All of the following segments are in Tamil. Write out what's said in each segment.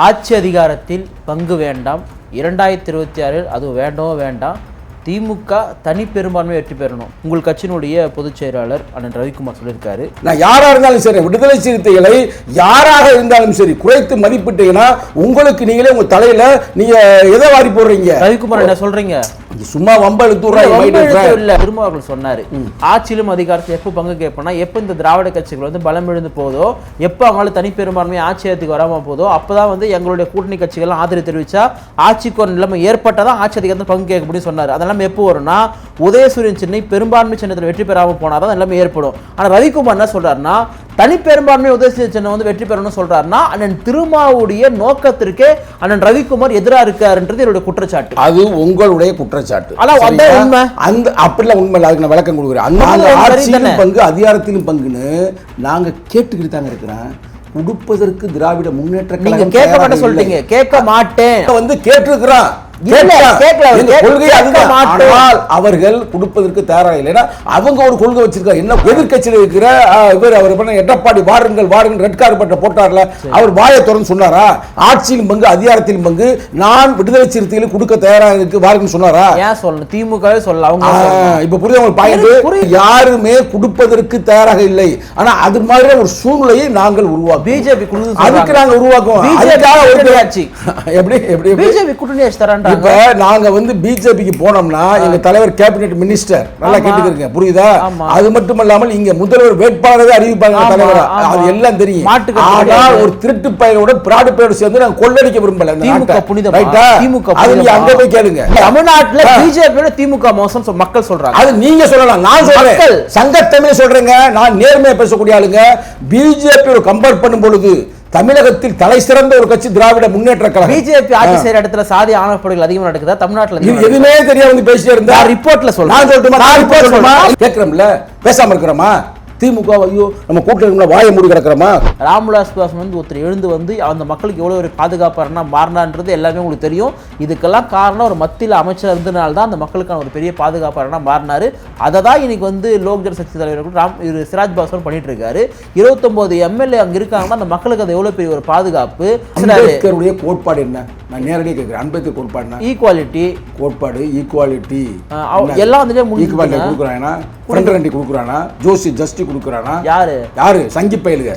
ஆட்சி அதிகாரத்தில் பங்கு வேண்டாம், 2026 அது வேண்டாம், திமுக தனி பெரும்பான்மை வெற்றி பெறணும். உங்கள் கட்சியினுடைய பொதுச் செயலாளர் அண்ணன் ரவிக்குமார் சொல்லியிருக்காரு. நான் யாரா இருந்தாலும் சரி, விடுதலை சிறுத்தைகளை யாராக இருந்தாலும் சரி குறைத்து மதிப்பிட்டீங்கன்னா உங்களுக்கு நீங்களே உங்க தலையில நீங்க எதை வாரி போடுறீங்க. ரவிக்குமார் என்ன சொல்றீங்க? சும்மா திருமாவர்கள் சொன்னாரு, ஆட்சியிலும் அதிகாரத்தில் எப்ப பங்கு கேட்போம்னா எப்ப இந்த திராவிட கட்சிகள் வந்து பலம் எழுந்து போதோ, எப்ப அவங்களால தனி பெரும்பான்மை ஆட்சியத்துக்கு வராம போதோ அப்பதான் வந்து எங்களுடைய கூட்டணி கட்சிகள் ஆதரவு தெரிவிச்சா ஆட்சிக்கு ஒரு நிலைமை ஏற்பட்டதான் ஆட்சி அதிகாரத்தில் பங்கு கேட்க முடியும் சொன்னாரு. அதெல்லாம் எப்போ வரும்னா உதயசூரியன் சின்னை பெரும்பான்மை சின்னத்தில் வெற்றி பெறாம போனாதான் நிலைமை ஏற்படும். ஆனா ரவிக்குமார் என்ன சொல்றாருன்னா தனி பெரும்பான்மை உதயசூரியன் சின்னம் வந்து வெற்றி பெறணும்னு சொல்றாருன்னா அண்ணன் திருமாவுடைய நோக்கத்திற்கே அண்ணன் ரவிக்குமார் எதிராக இருக்காருன்றது என்னுடைய குற்றச்சாட்டு. அது உங்களுடைய குற்றச்சாட்டு. விளக்கம் கொடுக்குறேன். பங்கு அதிகாரத்திலும் பங்குன்னு நாங்க கேட்டுக்கிட்டு தாங்க இருக்கிறேன். கொடுப்பதற்கு திராவிட முன்னேற்ற கழகம் கேட்க மாட்டேன் சொல்லிட்டீங்க. கேட்க மாட்டேன் வந்து கேட்டிருக்கிறான். அவர்கள் கொடுப்பதற்கு தயாராக இல்லைன்னா அவங்க ஒரு கொள்கை வச்சிருக்காரு. என்ன எதிர்கட்சியில் இருக்கிற இவர் அவர் எடப்பாடி வாருங்கள் ரெட் கார்பெட் போட்டார்ல, அவர் வாயை திறந்து சொன்னாரா ஆட்சியிலும் பங்கு அதிகாரத்திலும் பங்கு நான் விடுதலை சிறுத்தைகளுக்கு கொடுக்க தயாராக இருக்கு வாருங்கன்னு சொன்னாரா? ஏன் சொல்லணும்? திமுகவே சொல்ல. அவங்க இப்ப புரியுது உங்களுக்கு பாயிண்ட். யாருமே கொடுப்பதற்கு தயாராக இல்லை. ஆனா அது மாதிரி ஒரு சூழ்நிலையை நாங்கள் உருவாக்குவோம். பிஜேபி அதுக்கு நாங்கள் உருவாக்குவோம். எப்படி பிஜேபி கூட்டணி தரான். இப்ப நாங்க வந்து பிஜேபிக்கு போனோம்னா எங்க தலைவர் கேபினெட் மினிஸ்டர் நல்லா கேட்டுக்கிறீங்க, புரியுதா? அது மட்டுமல்லாமல் இங்க முதல்வர் வேட்பாளரே அறிவிப்பாங்க தலைவரா, அது எல்லாம் தெரியும். ஆனால் ஒரு திருட்டு பையனோட பிராடு பையனோட சேர்ந்து நாங்க கொள்ளடிக்க விரும்பல. திமுக புனிதம், திமுக அது நீங்க அங்க போய் கேளுங்க. தமிழ்நாட்டுல பிஜேபியோட திமுக மோசம் மக்கள் சொல்றாங்க. அது நீங்க சொல்லலாம், நான் சொல்றேன். சங்கத்தமிழ் சொல்றேங்க, நான் நேர்மையா பேசக்கூடிய ஆளுங்க. பிஜேபி கம்பேர் பண்ணும் பொழுது தமிழகத்தில் தலை சிறந்த ஒரு கட்சி திராவிட முன்னேற்ற கழகம். பிஜேபி ஆட்சி செய்யற இடத்துல சாதி ஆணவப்படுகள் அதிகமா நடக்குதா தமிழ்நாட்டுல? எதுவுமே தெரியாது பேசிட்டே இருந்தா ரிப்போர்ட்ல சொல்றேன். கேட்கிறோம்ல, பேசாம இருக்கிறோமா? திமுக ஐயோ நம்ம கூட்டணி வாயை மூடி கிடக்கிறோமா? ராம்விலாஸ் பாஸ்வான் வந்து ஒருத்தர் எழுந்து வந்து அந்த மக்களுக்கு எவ்வளவு ஒரு பாதுகாப்பாருன்னா மாறினான்றது எல்லாமே உங்களுக்கு தெரியும். இதுக்கெல்லாம் காரணம் ஒரு மத்தியில் அமைச்சர் இருந்தனால தான் அந்த மக்களுக்கான ஒரு பெரிய பாதுகாப்பாருன்னா மாறினாரு. அதை தான் இன்னைக்கு வந்து லோக் ஜனசக்தி தலைவர் சிராஜ் பாஸ்வான் பண்ணிட்டு இருக்காரு. 29 எம்எல்ஏ அங்க இருக்காங்கன்னா அந்த மக்களுக்கு அது எவ்வளவு பெரிய ஒரு பாதுகாப்பு. அம்பேத்கருடைய கோட்பாடு என்ன? நான் நேரடியாக கேட்கிறேன். அம்பேத்கர் கோட்பாடு ஈக்குவாலிட்டி கோட்பாடு, ஈக்குவாலிட்டி எல்லாம் அதுலயே ஈக்குவாலிட்டி கொடுக்குறாங்கன்னா கொடுக்குறானா, ஜோசி ஜஸ்டி கொடுக்குறானா? யாரு சங்கி பயலுங்க?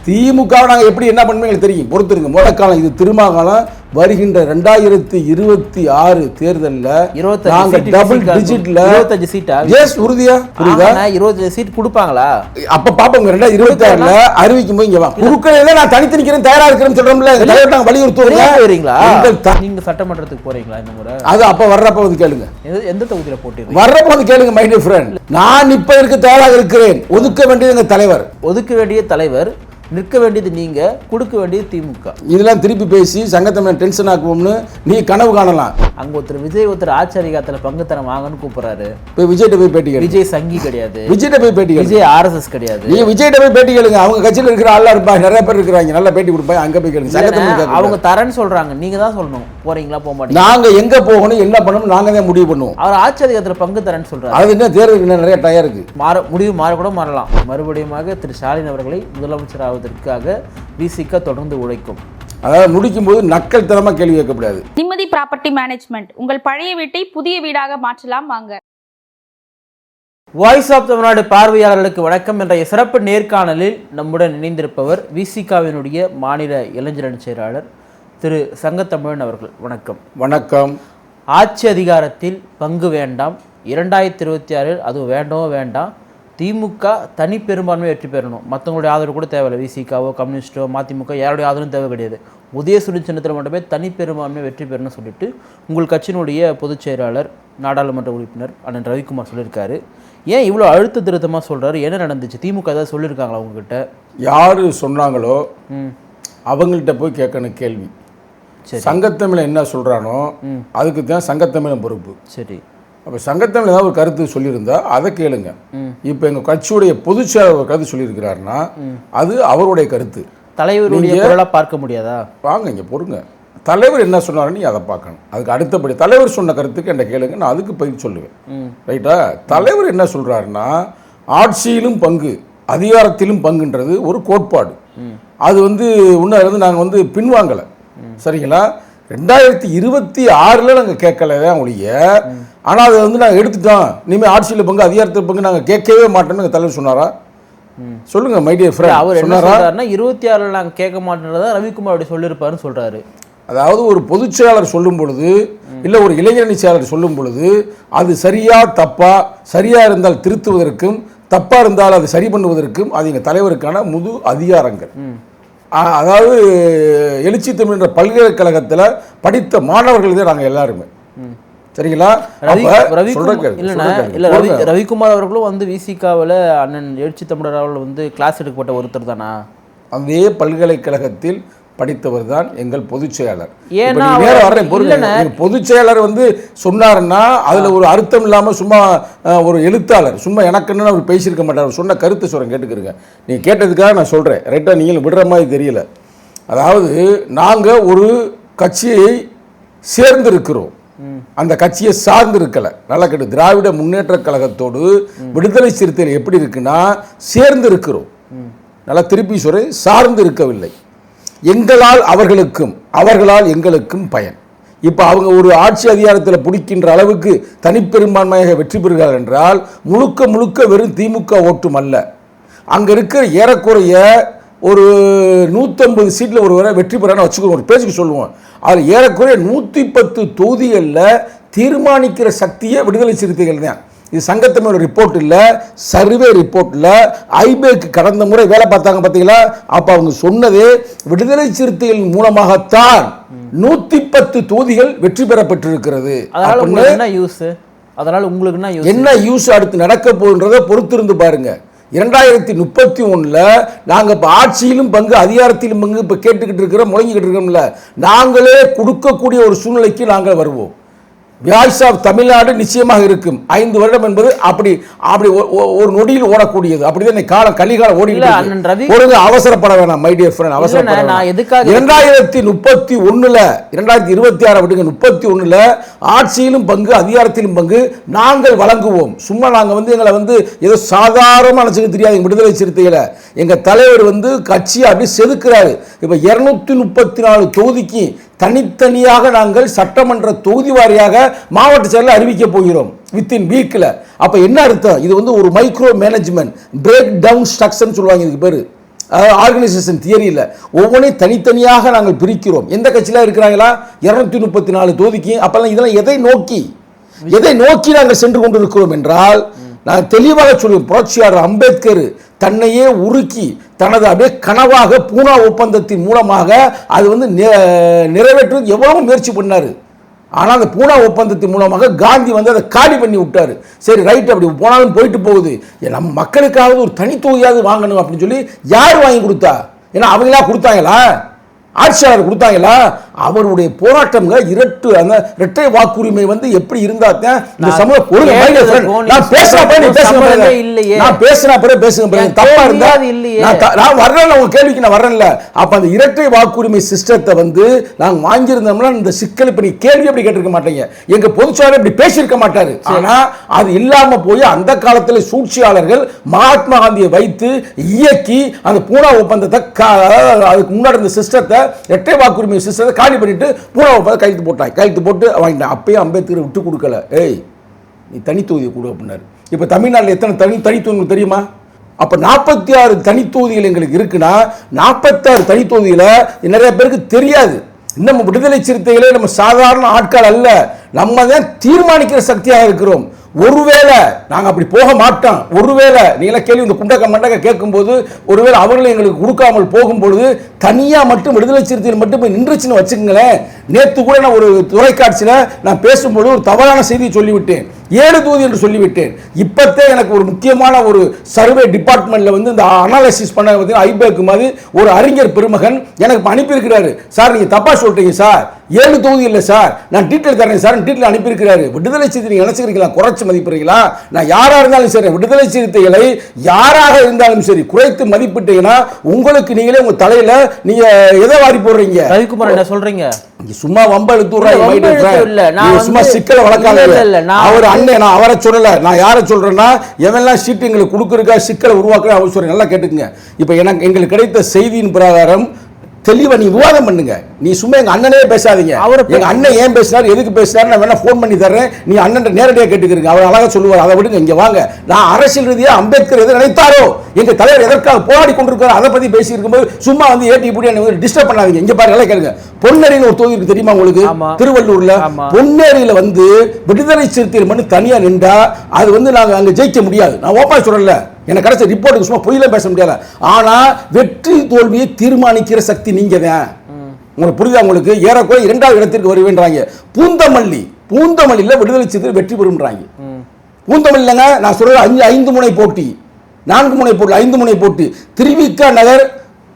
திமுக நாங்க எப்படி என்ன பண்ணுவீங்க தெரியும். பொறுத்துருங்க. முடக்காலம் இது திருமாகாலம் வருகின்ற 2026 தேர்தல்ல நாங்க டபுள் டிஜிட்ல 25 சீட்டா? எஸ், உறுதியா? புரியுதா? 25 சீட் கொடுப்பாங்களா? அப்ப பாப்போங்க. 2026ல அறிவிக்கும் போது இங்க வா குறுக்கல நான் தனித்து நிக்கிறேன் தயாரா இருக்கிறேன்னு சொல்றோம்ல. தலைவர் நாங்க வலியுறுத்துறீங்களா? நீங்க சட்டமன்றத்துக்கு போறீங்களா இந்த முறை? அது அப்ப வர்றப்ப வந்து கேளுங்க. எந்த தொகுதியில போட்டீங்க? வர்றப்ப வந்து கேளுங்க மை டியர் ஃப்ரெண்ட். நான் இப்ப இருக்க தயாராக இருக்கிறேன். ஒதுக்க வேண்டியது தலைவர். ஒதுக்க வேண்டிய தலைவர், நிற்க வேண்டியது நீங்க, கொடுக்க வேண்டியது திமுக. இதெல்லாம் திருப்பி பேசி சங்கத்தமிழ் டென்ஷன் ஆக்குவோம்னு நீ கனவு காணலாம். அங்க ஒருத்தர் ஆட்சி அதிகாரத்துல பங்கு தரம் வாங்கன்னு கூப்பிடுறாரு. போய் விஜய்ட்ட போய் பேட்டி கேளு. விஜய் சங்கி கிடையாது. விஜய்ட்ட போய் பேட்டி கேளு. விஜய் RSS கிடையாது. நீ விஜய்ட்ட போய் பேட்டி கேளுங்க. அவங்க கட்சியில இருக்கிற ஆளா இருப்பாங்க, நிறைய பேர் இருக்கிறாங்க, நல்ல பேட்டி கொடுப்பாங்க. அங்க போய் கேளுங்க. சங்கத்தமிழ் அவங்க தரேன்னு சொல்றாங்க, நீங்க தான் சொல்லணும். போறீங்களா போக மாட்டீங்க? நாங்க எங்க போகணும் என்ன பண்ணணும் நாங்க தான் முடிவு பண்ணுவோம். அவர் ஆட்சி அதிகாரத்துல பங்கு தரேன்னு சொல்றாரு. அது என்ன தேர்தலுக்கு நிறைய டயர் இருக்கு. முடிவு மாற கூட மாறலாம். மறுபடியும் திரு ஸ்டாலின் அவர்களை முதலமைச்சர் ஆவதற்காக விசிக தொடர்ந்து உழைக்கும். அதாவது முடிக்கும் போது நக்கல் தரமா கேள்வி கேட்கக்கூடாது. நிம்மதி ப்ராப்பர்ட்டி மேனேஜ்மெண்ட் உங்கள் பழைய வீட்டை புதிய வீடாக மாற்றலாம் வாங்க. வாய்ஸ் ஆஃப் தமிழ்நாடு பார்வையாளர்களுக்கு வணக்கம். என்ற சிறப்பு நேர்காணலில் நம்முடன் இணைந்திருப்பவர் விசிகாவினுடைய மாநில இளைஞரணி செயலாளர் திரு சங்கத்தமிழன் அவர்கள். வணக்கம். வணக்கம். ஆட்சி அதிகாரத்தில் பங்கு வேண்டாம், 2026 அது வேண்டாம், திமுக தனி பெரும்பான்மை வெற்றி பெறணும், மற்றவங்களுடைய ஆதரவு கூட தேவையில்லை, விசிகாவோ கம்யூனிஸ்டோ மதிமுக யாருடைய ஆதரவும் தேவை கிடையாது, உதயசூரியன் சின்னத்தில் மட்டுமே தனி பெரும்பான்மை வெற்றி பெறணும்னு சொல்லிட்டு உங்கள் கட்சியினுடைய பொதுச் செயலாளர் நாடாளுமன்ற உறுப்பினர் அண்ணன் ரவிக்குமார் சொல்லியிருக்காரு. ஏன் இவ்வளோ அழுத்த திருத்தமாக சொல்கிறாரு? என்ன நடந்துச்சு? திமுக ஏதாவது சொல்லியிருக்காங்களா உங்ககிட்ட? யார் சொன்னாங்களோ அவங்கள்ட்ட போய் கேட்கணும் கேள்வி. சங்கத்தமிழன் என்ன சொல்கிறானோ அதுக்கு தான் சங்கத்தமிழன் பொறுப்பு. சரி, அப்போ சங்கத்தமிழ் ஏதாவது ஒரு கருத்து சொல்லியிருந்தா அதை கேளுங்க. இப்போ எங்கள் கட்சியுடைய பொதுச் செயலாளர் ஒரு கருத்து சொல்லியிருக்கிறாருன்னா அது அவருடைய கருத்து. தலைவருடைய குரலா பார்க்க முடியாதா? வாங்க இங்கே பொறுங்க. தலைவர் என்ன சொன்னாருன்னு நீ அதை பார்க்கணும். அதுக்கு அடுத்தபடி தலைவர் சொன்ன கருத்துக்கு என்ன கேளுங்க, நான் அதுக்கு பதில் சொல்லுவேன். ரைட்டா? தலைவர் என்ன சொல்கிறாருன்னா ஆட்சியிலும் பங்கு அதிகாரத்திலும் பங்குன்றது ஒரு கோட்பாடு. அது வந்து இன்னும் நாங்கள் வந்து பின்வாங்கலை. சரிங்களா? 2026 நாங்கள் கேட்கல ஒழிய, ஆனால் அதை வந்து நாங்கள் எடுத்துட்டோம், இனிமேல் ஆட்சியில் பங்கு அதிகாரத்தில் பங்கு நாங்கள் கேட்கவே மாட்டோம்னு எங்கள் தலைவர் சொன்னாரா? சொல்லுங்க மை டியர் ஃப்ரெண்ட். அவர் என்ன சொல்றாருன்னா 26 நாங்கள் கேட்க மாட்டேன்றதா ரவிக்குமார் அப்படி சொல்லியிருப்பாருன்னு சொல்றாரு. அதாவது ஒரு பொதுச் செயலாளர் சொல்லும் பொழுது இல்லை ஒரு இளைஞரணி செயலாளர் சொல்லும் பொழுது அது சரியா தப்பா, சரியா இருந்தால் திருத்துவதற்கும் தப்பா இருந்தால் அது சரி பண்ணுவதற்கும் அது எங்கள் தலைவருக்கான முழு அதிகாரங்கள். அதாவது எழுச்சி தமிழ் என்ற பல்கலைக்கழகத்தில் படித்த மாணவர்கள் தான் நாங்கள் எல்லாருமே. சரிங்களா? ரவிக்குமார் அவர்களும் வந்து விசிகாவில் அண்ணன் எழுச்சி தமிழர் அவர்கள் வந்து கிளாஸ் எடுக்கப்பட்ட ஒருத்தர் தானா? அதே பல்கலைக்கழகத்தில் படித்தவர் தான் எங்கள் பொதுச் செயலாளர். ஏன்னா பொதுச் செயலாளர் வந்து சொன்னாருன்னா அதுல ஒரு அர்த்தம் இல்லாம சும்மா ஒரு எழுத்தாளர் சும்மா எனக்குன்னு அவர் பேசியிருக்க மாட்டார். சொன்ன கருத்தை சொல்றேன், கேட்டுக்கிறேங்க. நீங்க கேட்டதுக்காக நான் சொல்றேன். ரைட்டா? நீங்களும் விடுற மாதிரி தெரியல. அதாவது நாங்க ஒரு கட்சியை சேர்ந்திருக்கிறோம், அந்த கட்சியை சார்ந்து இருக்கல. நல்லா கேட்டு, திராவிட முன்னேற்ற கழகத்தோடு விடுதலை சிறுத்தைகள் எப்படி இருக்குன்னா சேர்ந்து இருக்கிறோம். நல்லா திருப்பி சொல்றேன், சார்ந்து இருக்கவில்லை. எங்களால் அவர்களுக்கும் அவர்களால் எங்களுக்கும் பயன். இப்போ அவங்க ஒரு ஆட்சி அதிகாரத்தில் பிடிக்கின்ற அளவுக்கு தனிப்பெரும்பான்மையாக வெற்றி பெறுகிறார்கள் என்றால் முழுக்க முழுக்க வெறும் திமுக ஓட்டும் அல்ல. அங்கே இருக்கிற ஏறக்குறைய ஒரு 150 சீட்டில் ஒருவரை வெற்றி பெறான்னு வச்சுக்கோங்க, ஒரு பேச்சுக்கு சொல்லுவோம். அதில் ஏறக்குறைய 110 தொகுதிகளில் தீர்மானிக்கிற சக்தியே விடுதலை சிறுத்தைகள் தான். இது சங்கத்தமிழ் ரிப்போர்ட் இல்லை, சர்வே ரிப்போர்ட் இல்லை. ஐபேக்கு கடந்த முறை வேலை பார்த்தாங்க பார்த்தீங்களா? அப்போ அவங்க சொன்னதே விடுதலை சிறுத்தைகள் மூலமாகத்தான் 110 தொகுதிகள் வெற்றி பெறப்பட்டிருக்கிறது. என்ன யூஸ் அடுத்து நடக்க போகுன்றதை பொறுத்திருந்து பாருங்க. 2031 நாங்கள் இப்போ ஆட்சியிலும் பங்கு அதிகாரத்திலும் பங்கு இப்போ கேட்டுக்கிட்டு இருக்கிறோம், முழங்கிக்கிட்டு இருக்கிறோம்ல, நாங்களே கொடுக்கக்கூடிய ஒரு சூழ்நிலைக்கு நாங்கள் வருவோம். வாய்ஸ் ஆஃப் தமிழ்நாடு நிச்சயமாக இருக்கும். 5 வருடம் என்பது அப்படி அப்படி ஒரு நொடியில் ஓடக்கூடியது. அப்படிதான் காலம் கலிகாலம் ஓடி. அவசரப்பட வேணாம் மை டியர் ஃப்ரெண்ட், அவசரப்பட வேணாம். 2031 2026 விடுங்க, 31 ஆட்சியிலும் பங்கு அதிகாரத்திலும் பங்கு நாங்கள் வழங்குவோம். சும்மா நாங்கள் வந்து எங்களை வந்து ஏதோ சாதாரண நினைச்சுக்க தெரியாது. விடுதலை சிறுத்தைகளை எங்க தலைவர் வந்து கட்சியை அப்படி செதுக்கிறாரு. இப்ப 234 தொகுதிக்கு தனித்தனியாக நாங்கள் சட்டமன்ற தொகுதி வாரியாக மாவட்ட செயலில் அறிவிக்க போகிறோம் வித்தின் வீக்கில். அப்போ என்ன அர்த்தம்? இது வந்து ஒரு மைக்ரோ மேனேஜ்மெண்ட், பிரேக் டவுன் ஸ்ட்ரக்சர்னு சொல்லுவாங்க இதுக்கு பேர். ஆர்கனைசேஷன் தியரியில் ஒவ்வொன்றையும் தனித்தனியாக நாங்கள் பிரிக்கிறோம். எந்த கட்சியில் இருக்கிறாங்களா 234 தொகுதிக்கு? அப்பெல்லாம் இதெல்லாம் எதை நோக்கி நாங்கள் சென்று கொண்டிருக்கிறோம் என்றால், நான் தெளிவாக சொல்லுவேன், புரட்சியாளர் அம்பேத்கர் தன்னையே உருக்கி தனது அப்படியே கனவாக பூனா ஒப்பந்தத்தின் மூலமாக அது வந்து நிறைவேற்றுவது எவ்வளவு முயற்சி பண்ணார். ஆனால் அந்த பூனா ஒப்பந்தத்தின் மூலமாக காந்தி வந்து அதை காலி பண்ணி விட்டார். சரி ரைட், அப்படி போனாலும் போயிட்டு போகுது, நம்ம மக்களுக்காவது ஒரு தனித்தொகுதியாவது வாங்கணும் அப்படின்னு சொல்லி யார் வாங்கி கொடுத்தா? ஏன்னா அவங்களா கொடுத்தாங்களா? ஆட்சியாளர் கொடுத்தாங்களா? அவருடைய போராட்டம்ங்க அந்த இரட்டை வாக்குரிமை வந்து எப்படி இருந்தா இந்த சமூக தப்பா இருந்தா நான் வர்றேன், உங்க கேள்விக்கு நான் வர்றேன்ல. அப்ப அந்த இரட்டை வாக்குரிமை சிஸ்டத்தை வந்து நாங்க வாங்கியிருந்தோம்னா இந்த சிக்கல் இப்ப நீ கேள்வி அப்படி கேட்டிருக்க மாட்டீங்க, எங்க பொதுச்செயலாளர் இப்படி பேசியிருக்க மாட்டாரு. ஆனா அது இல்லாம போய் அந்த காலத்தில் சூழ்ச்சியாளர்கள் மகாத்மா காந்தியை வைத்து இயக்கி அந்த பூனா ஒப்பந்தத்தை அதுக்கு முன்னாடி இந்த சிஸ்டத்தை இரட்டை வாக்குரிமை சிஸ்டத்தை காலி பண்ணிட்டு பூனா ஒப்பந்தத்தை கையெழுத்து போட்டு வாங்கிட்டான். அப்பயே அம்பேத்கர் விட்டு கொடுக்கல. ஏய் நீ தனித்தொகுதியை கொடு அப்படின்னாரு. இப்போ தமிழ்நாட்டில் எத்தனை தனித்தொகுதிகள் தெரியுமா? அப்போ 46 தனித்தொகுதிகள் எங்களுக்கு இருக்குன்னா 46 தனித்தொகுதியில் நிறைய பேருக்கு தெரியாது. இன்னும் விடுதலை சிறுத்தைகளே நம்ம சாதாரண ஆட்கள் அல்ல, நம்ம தான் தீர்மானிக்கிற சக்தியாக இருக்கிறோம். ஒருவேளை நாங்கள் அப்படி போக மாட்டோம், ஒருவேளை நீங்களா கேள்வி இந்த குண்டக்க மண்டக்க கேட்கும்போது ஒருவேளை அவர்களை எங்களுக்கு கொடுக்காமல் போகும்பொழுது தனியாக மட்டும் விடுதலை சிறுத்தைகள் மட்டும் போய் நின்றுச்சுன்னு வச்சுக்கங்களேன். நேற்று கூட நான் ஒரு தொலைக்காட்சியில் நான் பேசும்போது ஒரு தவறான செய்தியை சொல்லிவிட்டேன், 7 தொகுதி என்று சொல்லிவிட்டேன். இப்போத்தே எனக்கு ஒரு முக்கியமான ஒரு சர்வே டிபார்ட்மெண்ட்டில் வந்து இந்த அனாலிசிஸ் பண்ண ஐபேக்கு மாதிரி ஒரு அறிஞர் பெருமகன் எனக்கு அனுப்பியிருக்கிறாரு. சார் நீங்கள் தப்பாக சொல்லிட்டீங்க சார், 7 தொகுதி இல்லை சார், நான் டீட்டெயில் தரேன் சார், டீட்டெயில் அனுப்பியிருக்கிறாரு. விடுதலை சிறுத்தை நீங்க நினைச்சுக்கிறீங்களா குறைச்சு மதிப்பிடுறீங்களா? நான் யாரா இருந்தாலும் சரி, விடுதலை சிறுத்தைகளை யாராக இருந்தாலும் சரி குறைத்து மதிப்பிட்டீங்கன்னா உங்களுக்கு நீங்களே உங்க தலையில நீங்க எதை வாரி போடுறீங்க? ரவிக்குமார் என்ன சொல்றீங்க? சும்மா வம்ப சும்மா சிக்கலை வளர்க்காத. அவர் அண்ணன், நான் அவரை சொல்லல, நான் யாரை சொல்றேன்னா எவெல்லாம் சீட்டு எங்களுக்கு கொடுக்குறக்கா சிக்கலை உருவாக்குற அவர் சொல்றேன். நல்லா கேட்டுக்குங்க. இப்ப எங்களுக்கு கிடைத்த செய்தியின் பிரகாரம் தெளிவா நீ விவாதம் பண்ணுங்க. நீ சும்மா எங்க அண்ணனே பேசாதீங்க. எங்க அண்ணன் ஏன் பேசினார், எதுக்கு பேசினார், நான் வேணா போன் பண்ணி தர்றேன், நீ அண்ணன் நேரடியாக கேட்டுக்கிறீங்க, அவர் அழகா சொல்லுவார். அதை விடுங்க, இங்க வாங்க. நான் அரசியல் ரீதியா அம்பேத்கர் எதை நினைத்தாரோ, எங்க தலைவர் எதற்காக போராடி கொண்டிருக்காரோ அதை பத்தி பேசி இருக்கும்போது சும்மா வந்து ஏடி இப்படி டிஸ்டர்ப் பண்ணாதீங்க. இங்க பாருங்க, கேளுங்க. பொன்னேரின்னு ஒரு தொகுதி இருக்கு தெரியுமா உங்களுக்கு? திருவள்ளூர்ல பொன்னேரியில வந்து விடுதலை சிறுத்தைகள் மட்டும் தனியா நின்றா அது வந்து நாங்க அங்க ஜெயிக்க முடியாது. நான் ஓப்பா சொல்லல, எனக்கு கிடைச்ச ரிப்போர்ட்டுக்கு சும்மா பொய்யில பேச முடியல. ஆனா வெற்றி தோல்வியை தீர்மானிக்கிற சக்தி நீங்க தான். உங்களுக்கு புரியுதா? உங்களுக்கு ஏறக்குறைய 2வது இடத்திற்கு வருவேன்றாங்க. பூந்தமல்லியில விடுதலை சிறுத்தைகள் வெற்றி பெறும்ன்றாங்க. பூந்தமல்லிலங்க நான் சொல்றது 5 முனை போட்டி, 4 முனை போட்டி, 5 முனை போட்டி. திருவிக நகர்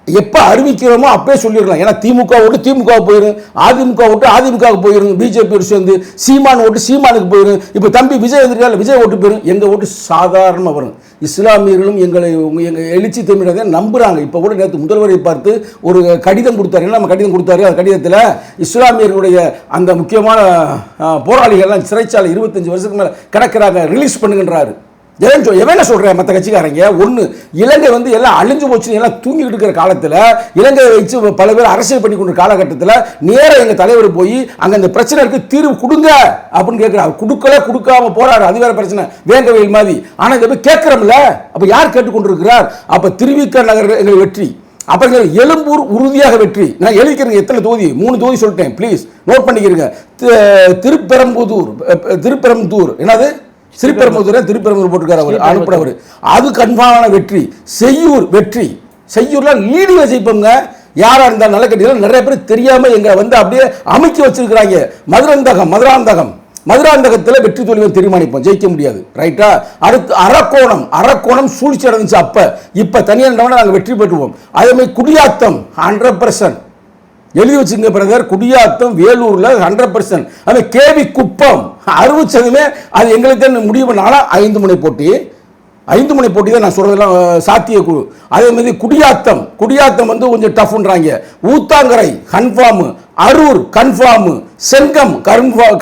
எப்ப அறிவிக்கிறோமோ அப்பவே சொல்லிடலாம். ஏன்னா திமுக ஓட்டு திமுக போயிடும், அதிமுக ஓட்டு அதிமுக போயிடும், பிஜேபி சேர்ந்து சீமான் ஓட்டு சீமானுக்கு போயிடும். இப்ப தம்பி விஜய் வந்துருக்காரு, விஜய் ஓட்டு போயிடும். எங்க ஓட்டு சாதாரணமா வரும். இஸ்லாமியர்களும் எங்களை எங்க எழுச்சி தமிழரை நம்புறாங்க. இப்ப கூட நேற்று முதல்வரை பார்த்து ஒரு கடிதம் கொடுத்தாரு. நம்ம கடிதம் கொடுத்தாரு. அந்த கடிதத்தில் இஸ்லாமியர்களுடைய அந்த முக்கியமான போராளிகள்லாம் சிறைச்சாலை 25 வருஷத்துக்கு மேல கிடக்கிறாங்க, ரிலீஸ் பண்ணுங்கன்றாரு. எவன சொல்றேன் மற்ற கட்சிக்காரங்க ஒண்ணு, இலங்கை வந்து எல்லாம் அழிஞ்சு போச்சு, எல்லாம் தூங்கிட்டு இருக்கிற காலத்துல இலங்கையை வச்சு பல பேர் அரசியல் பண்ணி கொண்ட காலகட்டத்தில் நேரம் எங்க தலைவர் போய் அங்க இந்த பிரச்சனைக்கு தீர்வு கொடுங்க அப்படின்னு கேட்கிறார். கொடுக்காம போறாரு, அது வேற பிரச்சனை, வேங்கவேல் மாதிரி. ஆனா இதை போய் கேட்கிறோம்ல, அப்ப யார் கேட்டுக்கொண்டிருக்கிறார்? அப்ப திருவிக நகர் எங்கள் வெற்றி, அப்புறம் எழும்பூர் உறுதியாக வெற்றி. நான் எழுதிக்கிறேன் எத்தனை தொகுதி, 3 தொகுதி சொல்லிட்டேன், ப்ளீஸ் நோட் பண்ணிக்கிறீங்க. திருப்பெரும்புதூர் என்னது திருப்பெரும்புதூர் போட்டிருக்காரு அவர், அனுப்புறவர், அது கன்ஃபார்மான வெற்றி. செய்யூர் வெற்றி, செய்யூர்ல லீடிங் ஜெயிப்போங்க. யாரா இருந்தாலும் நல்ல கட்டிகள் நிறைய பேர் தெரியாம எங்க வந்து அப்படியே அமைக்க வச்சிருக்கிறாங்க. மதுராந்தகத்தில் வெற்றி தோல்வியை தீர்மானிப்போம், ஜெயிக்க முடியாது, ரைட்டா? அடுத்து அரக்கோணம் சூழ்ச்சி அடைஞ்சிச்சு. இப்ப தனியாக நாங்கள் வெற்றி பெற்றுவோம். அதே மாதிரி குடியாத்தம் 100% எழுதி வச்சுங்க பிரதர். குடியாத்தம் வேலூர்ல 100%. அது கேவி குப்பம் 60%. அது எங்களுக்கு முடிவு பண்ணாலும் 5 முனை போட்டி தான் நான் சொல்றதெல்லாம் சாத்திய குழு. அதே மாதிரி குடியாத்தம் வந்து கொஞ்சம் டஃப்ன்றாங்க. Uthangarai confirm, Arur confirm, Chengam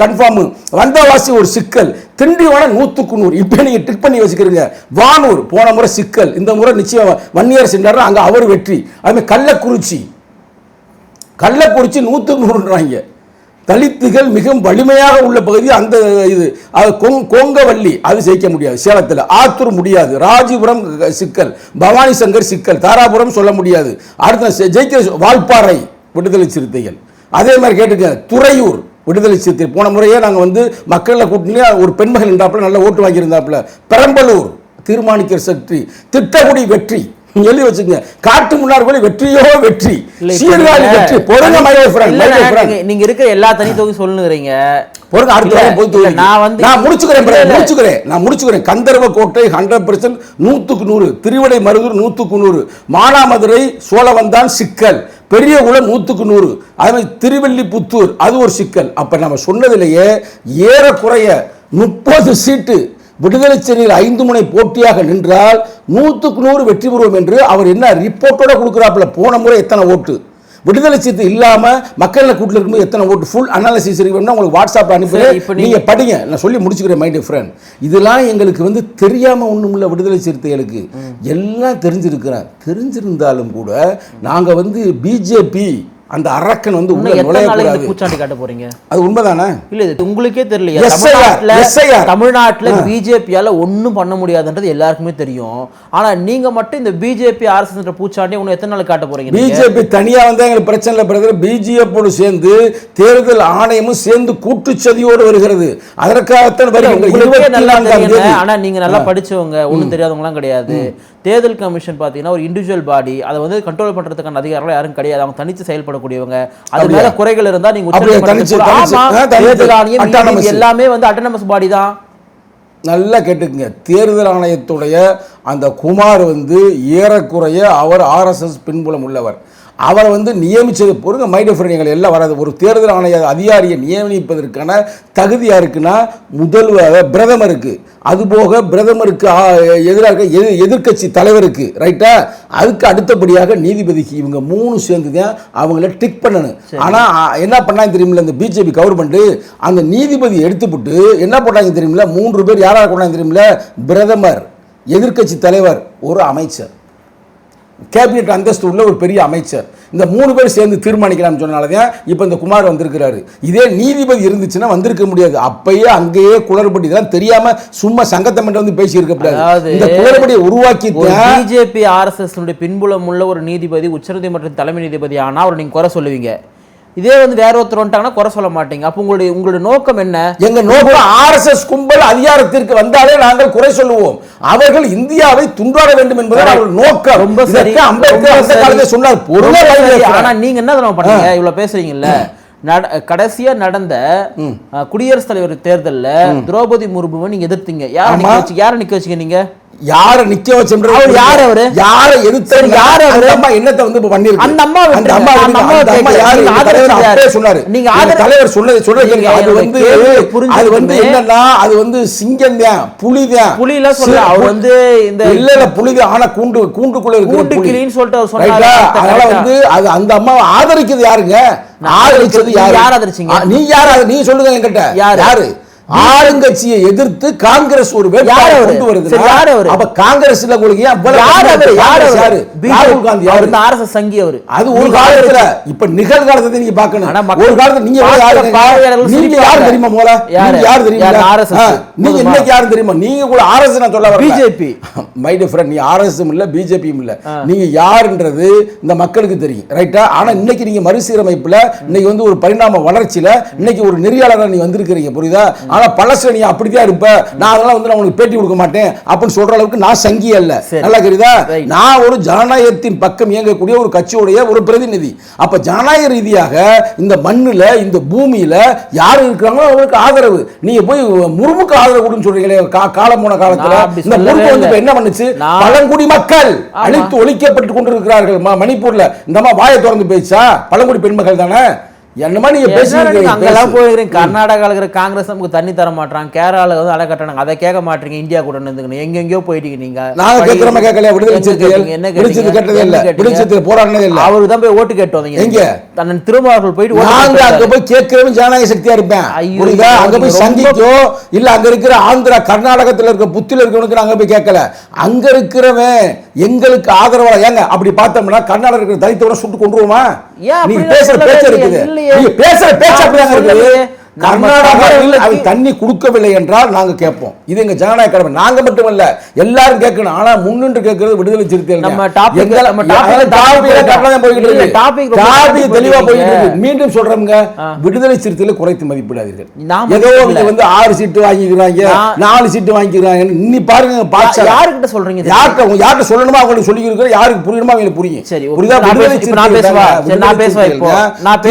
confirm, Vandavasi ஒரு சிக்கல், திண்டிவனம் 100க்கு 100. இப்ப நீங்க டிக் பண்ணி வச்சுக்கிறீங்க. வானூர் போன முறை சிக்கல், இந்த முறை நிச்சயம் வன்னியர் சென்றார், அங்க அவர் வெற்றி. அதே மாதிரி கள்ளக்குறிச்சி 100க்கு 100ன்றாங்க. தலித்துகள் மிகவும் வலிமையாக உள்ள பகுதி அந்த இது. கொங்கவள்ளி அது ஜெயிக்க முடியாது, சேலத்தில் ஆத்தூர் முடியாது, ராஜிபுரம் சிக்கல், பவானி சங்கர் சிக்கல், தாராபுரம் சொல்ல முடியாது. அடுத்த ஜெயிக்க வால்பாறை விடுதலை சிறுத்தைகள். அதே மாதிரி கேட்டுக்க துறையூர் விடுதலை சிறுத்தை. போன முறையே நாங்கள் வந்து மக்களை கூட்டினே ஒரு பெண்மகள் இருந்தாப்புல நல்ல ஓட்டு வாங்கியிருந்தாப்புல. பெரம்பலூர் தீர்மானிக்கிற சக்தி. திட்டக்குடி வெற்றி எழுதி வச்சுங்க. காட்டு முன்னார் போல வெற்றியோ வெற்றி, சீர்காழி வெற்றி. நீங்க இருக்கிற எல்லா தனி தொகுதி சொல்லுறீங்க. நான் முடிச்சுக்கிறேன். கந்தர்வ கோட்டை 100%, 100க்கு 100. திருவிடை மருதூர் 100க்கு 100. மானாமதுரை சோழவந்தான் சிக்கல், பெரியகுளம் 100க்கு 100. அதே மாதிரி திருவெல்லிபுத்தூர் அது ஒரு சிக்கல். அப்ப நம்ம சொன்னதிலேயே ஏறக்குறைய 30 சீட்டு விடுதலை சிறுத்தைகள் 5 முனை போட்டியாக நின்றால் 100க்கு 100 வெற்றி பெறுவோம் என்று அவர் என்ன ரிப்போர்ட்டோட கொடுக்குறாப்புல. போன முறை எத்தனை ஓட்டு விடுதலை சிறுத்தை இல்லாம மக்கள் கூட்டில் இருக்கும்போது எத்தனை ஓட்டு, ஃபுல் அனாலிசிஸ் இருக்குன்னா உங்களுக்கு வாட்ஸ்அப் அனுப்புறேன், நீங்க படிங்க. நான் சொல்லி முடிச்சுக்கிறேன் மை டியர் ஃப்ரெண்ட். இதெல்லாம் எங்களுக்கு வந்து தெரியாம ஒண்ணும் இல்ல. விடுதலை சிறுத்தைகளுக்கு எல்லாம் தெரிஞ்சிருந்தாலும் கூட நாங்க வந்து பிஜேபி அந்த அரக்கன் வந்து உள்ள நுழையக்கூடாது. பூச்சாண்டி காட்ட போறீங்க, அது உண்மைதானே? இல்ல இது உங்களுக்கே தெரியலையா? தமிழ்நாட்டுல பிஜேபியால ஒண்ணும் பண்ண முடியாதுன்றது எல்லாருக்குமே தெரியும். ஆனா நீங்க மட்டும் இந்த பிஜேபி ஆர்எஸ்எஸ் பூச்சாண்டி இன்னும் எத்தனை நாள் காட்ட போறீங்க? பிஜேபி தனியா வந்தா எங்களுக்கு பிரச்சனை இல்லை பிரதர். பிஜேபியோடு சேர்ந்து தேர்தல் ஆணையமும் சேர்ந்து கூட்டுச்சதியோடு வருகிறது. அதற்காகத்தான் வருகிறது. ஆனா நீங்க நல்லா படிச்சவங்க, ஒண்ணும் தெரியாதவங்க எல்லாம் கிடையாது. தேர்தல் கமிஷன் பாத்தீங்கன்னா ஒரு இண்டிவிஜுவல் பாடி, அதை வந்து கண்ட்ரோல் பண்றதுக்கான அதிகாரம் யாரும் கிடையாது. அவங்க தனித்து செயல்படக்கூடியவங்க. அது மேல குறைகள் இருந்தா நீங்க எல்லாமே வந்து அட்டானமஸ் பாடி தான். நல்லா கேட்டுக்குங்க. தேர்தல் ஆணையத்துடைய அந்த குமார் வந்து ஏறக்குறைய அவர் ஆர்எஸ்எஸ் பின்புலம் உள்ளவர். அவரை வந்து நியமிச்சது பொறுங்க மைடிய ஃப்ரெண்ட் எங்களை எல்லாம் வராது. ஒரு தேர்தல் ஆணைய அதிகாரியை நியமிப்பதற்கான தகுதி யாருக்குன்னா முதல்வர் பிரதமருக்கு, அதுபோக பிரதமருக்கு எதிராக எதிர்க்கட்சி தலைவருக்கு, ரைட்டா? அதுக்கு அடுத்தபடியாக நீதிபதிக்கு. இவங்க 3 சேர்ந்து தான் அவங்கள டிக் பண்ணணும். ஆனால் என்ன பண்ணாங்க தெரியுமில்ல, இந்த பிஜேபி கவர்மெண்ட் அந்த நீதிபதி எடுத்துவிட்டு என்ன பண்ணாங்க தெரியுமில்ல, 3 பேர் யாராக கொண்டாங்க தெரியுமில்ல, பிரதமர், எதிர்க்கட்சி தலைவர், ஒரு அமைச்சர், கேபினெட் அந்தஸ்து உள்ள ஒரு பெரிய அமைச்சர், இந்த 3 பேர் சேர்ந்து தீர்மானிக்கலாம்னு சொன்னால்தான் இப்போ இந்த குமார் வந்திருக்கிறாரு. இதே நீதிபதி இருந்துச்சுன்னா வந்திருக்க முடியாது. அப்பயே அங்கேயே குளறுபடி தான் தெரியாம சும்மா சங்கத்தமிட்ட வந்து பேசி இருக்கக்கூடாது. இந்த குளறுபடியை உருவாக்கி பிஜேபி RSS பின்புலம் உள்ள ஒரு நீதிபதி உச்சநீதிமன்றத்தின் தலைமை நீதிபதி ஆனா அவர் நீங்க குறை சொல்லுவீங்க. இதே வந்து வேற ஒருத்தர் வந்துட்டாங்கன்னா குறை சொல்ல மாட்டீங்க. அப்ப உங்களுடைய நோக்கம் என்ன? எங்க நோக்கம் RSS கும்பல் அதிகாரத்திற்கு வந்தாலே நாங்கள் குறை சொல்லுவோம். அவர்கள் இந்தியாவை துண்டாட வேண்டும் என்பது அவர்கள் நோக்கம். ரொம்ப சரி. அம்பேத்கர் சொன்னார். ஆனா நீங்க என்ன பண்ணீங்க? இவ்வளவு பேசுறீங்கல்ல, கடைசியா நடந்த குடியரசுத் தலைவர் தேர்தல்ல திரௌபதி முர்முவை நீங்க எதிர்த்தீங்க. யாரை நிக்க வச்சீங்க? நீங்க யார நிக்க வச்சோம்? யார் அவரு? யார எதிர்த்தாரு? யார் அவரு? அம்மா என்னத்தை வந்து பண்ணிருக்கு? அந்த அம்மா யாரு சொன்னாரு? நீங்க தலைவர் சொன்னது அது வந்து என்னன்னா, அது வந்து சிங்கம் தான், புலி தான். புலி இல்ல சொல்ல, அவர் வந்து இந்த இல்ல புலி தான். ஆனா கூண்டுக்குள்ள இருக்கு கூண்டுக்கிளின்னு சொல்லிட்டு அவர் சொன்னாரு. அதனால வந்து அது அந்த அம்மாவை ஆதரிக்கிறது யாருங்க? ஆதரிச்சது யாரு? யார் ஆதரிச்சீங்க? நீ யாரு? நீ சொல்லுங்க என்கிட்ட. யாரு? ஆளுங்கட்சியை எதிர்த்து காங்கிரஸ் ஒரு வேட்பாளர் கொண்டு வருது. அப்ப காங்கிரஸ்ல உங்களுக்கு ராகுல் காந்தி RSS சங்கி அவரு. அது ஒரு காலத்துல. இப்ப நிகழ்காலத்தை நீங்க பாக்கணும். ஒரு காலத்துல நீங்க யாரு தெரியுமா? போல யாரு தெரியுமா? நீங்க இன்னைக்கு யாரு தெரியுமா? நீங்க கூட RSS நான் சொல்ல வரேன். பிஜேபி மை டியர் ஃப்ரெண்ட், நீ RSS இல்ல பிஜேபியும் இல்ல. நீங்க யாருன்றது இந்த மக்களுக்கு தெரியும், ரைட்டா? ஆனா இன்னைக்கு நீங்க மறுசீரமைப்புல, இன்னைக்கு வந்து ஒரு பரிணாம வளர்ச்சியில இன்னைக்கு ஒரு நெறியாளரா நீ வந்திருக்கிறீங்க, புரியுதா? ஆனா பழசு நீ அப்படிதான் இருப்ப, நான் அதெல்லாம் வந்து உங்களுக்கு பேட்டி கொடுக்க மாட்டேன் அப்படின்னு சொல்ற அளவுக்கு நான் சங்கி அல்ல. நல்லா தெரியுதா? நான் ஒரு ஜனநாயகத்தின் பக்கம் இயங்கக்கூடிய ஒரு கட்சியுடைய ஒரு பிரதிநிதி. அப்ப ஜனநாயக ரீதியாக இந்த மண்ணுல, இந்த பூமியில யாரு இருக்கிறாங்களோ அவங்களுக்கு ஆதரவு. நீங்க போய் முர்முக்கு ஆதரவு கொடுன்னு சொல்றீங்களே, காலம் போன காலத்துல இந்த முர்மு வந்து என்ன பண்ணுச்சு? பழங்குடி மக்கள் அழித்து ஒழிக்கப்பட்டு கொண்டிருக்கிறார்கள் மணிப்பூர்ல. இந்த மாதிரி வாயை திறந்து பேச்சா? பழங்குடி பெண்மக்கள் தானே. என்னமா நீங்க பேசுறீங்க? அங்கெல்லாம் போயிருக்கீங்க. கர்நாடகால இருக்கிற காங்கிரஸ் நமக்கு தண்ணி தர மாட்டாங்க, கேரளால வந்து அலை கட்டணம், அதை கேட்க மாட்டீங்க. இந்தியா கூட இருந்துக்கணும், எங்கெங்கயோ போயிட்டீங்க. நீங்க நாங்க கேட்கறோமா? கேட்கல. விடுதலை சிறுத்தைகள் என்ன கேட்டதே இல்ல, விடுதலை சிறுத்தைகள் போராடினதே இல்ல. அவரு தான் போய் ஓட்டு கேட்டு வந்தீங்க. எங்க? தன்னன் திருமாவர்கள் போயிட்டு நாங்க அங்க போய் கேட்கறவன் ஜனநாயக சக்தியா இருப்பேன், புரியுதா? அங்க போய் சந்திக்கோ இல்ல அங்க இருக்கிற ஆந்திரா கர்நாடகத்துல இருக்க புத்தில இருக்கிறவனுக்கு நாங்க போய் கேட்கல. அங்க இருக்கிறவன் எங்களுக்கு ஆதரவா. ஏங்க அப்படி பார்த்தோம்னா கர்நாடகா இருக்கிற தலித்தோட சுட்டு கொண்டுருவோமா? நீ பேசுற பேச்சு இருக்குது, நீ பேசுற பேச்சு அப்படிதான் இருக்குது. கர்நாடகாவில் அது தண்ணி கொடுக்கவில்லை என்றால் நாங்க கேட்போம். இது எங்க ஜனநாயக கடமை. நாங்க மட்டுமல்ல, எல்லாரும் கேட்கணும். ஆனா முன்னின்று கேட்கறது விடுதலை சிறுத்தைகள். தெளிவா போயிட்டு இருக்கு. மீண்டும் சொல்றோம்ங்க, விடுதலை சிறுத்தைகளை குறைத்து மதிப்பிடாதீர்கள். ஏதோ நீங்க வந்து 6 சீட்டு வாங்கிக்கிறாங்க, 4 சீட்டு வாங்கிக்கிறாங்க. இன்னி பாருங்க, யாருக்கிட்ட சொல்றீங்க? யார்கிட்ட சொல்லணுமா அவங்களுக்கு சொல்லி இருக்கிற, யாருக்கு புரியணுமா அவங்களுக்கு புரியும். புரியுதா? விடுதலை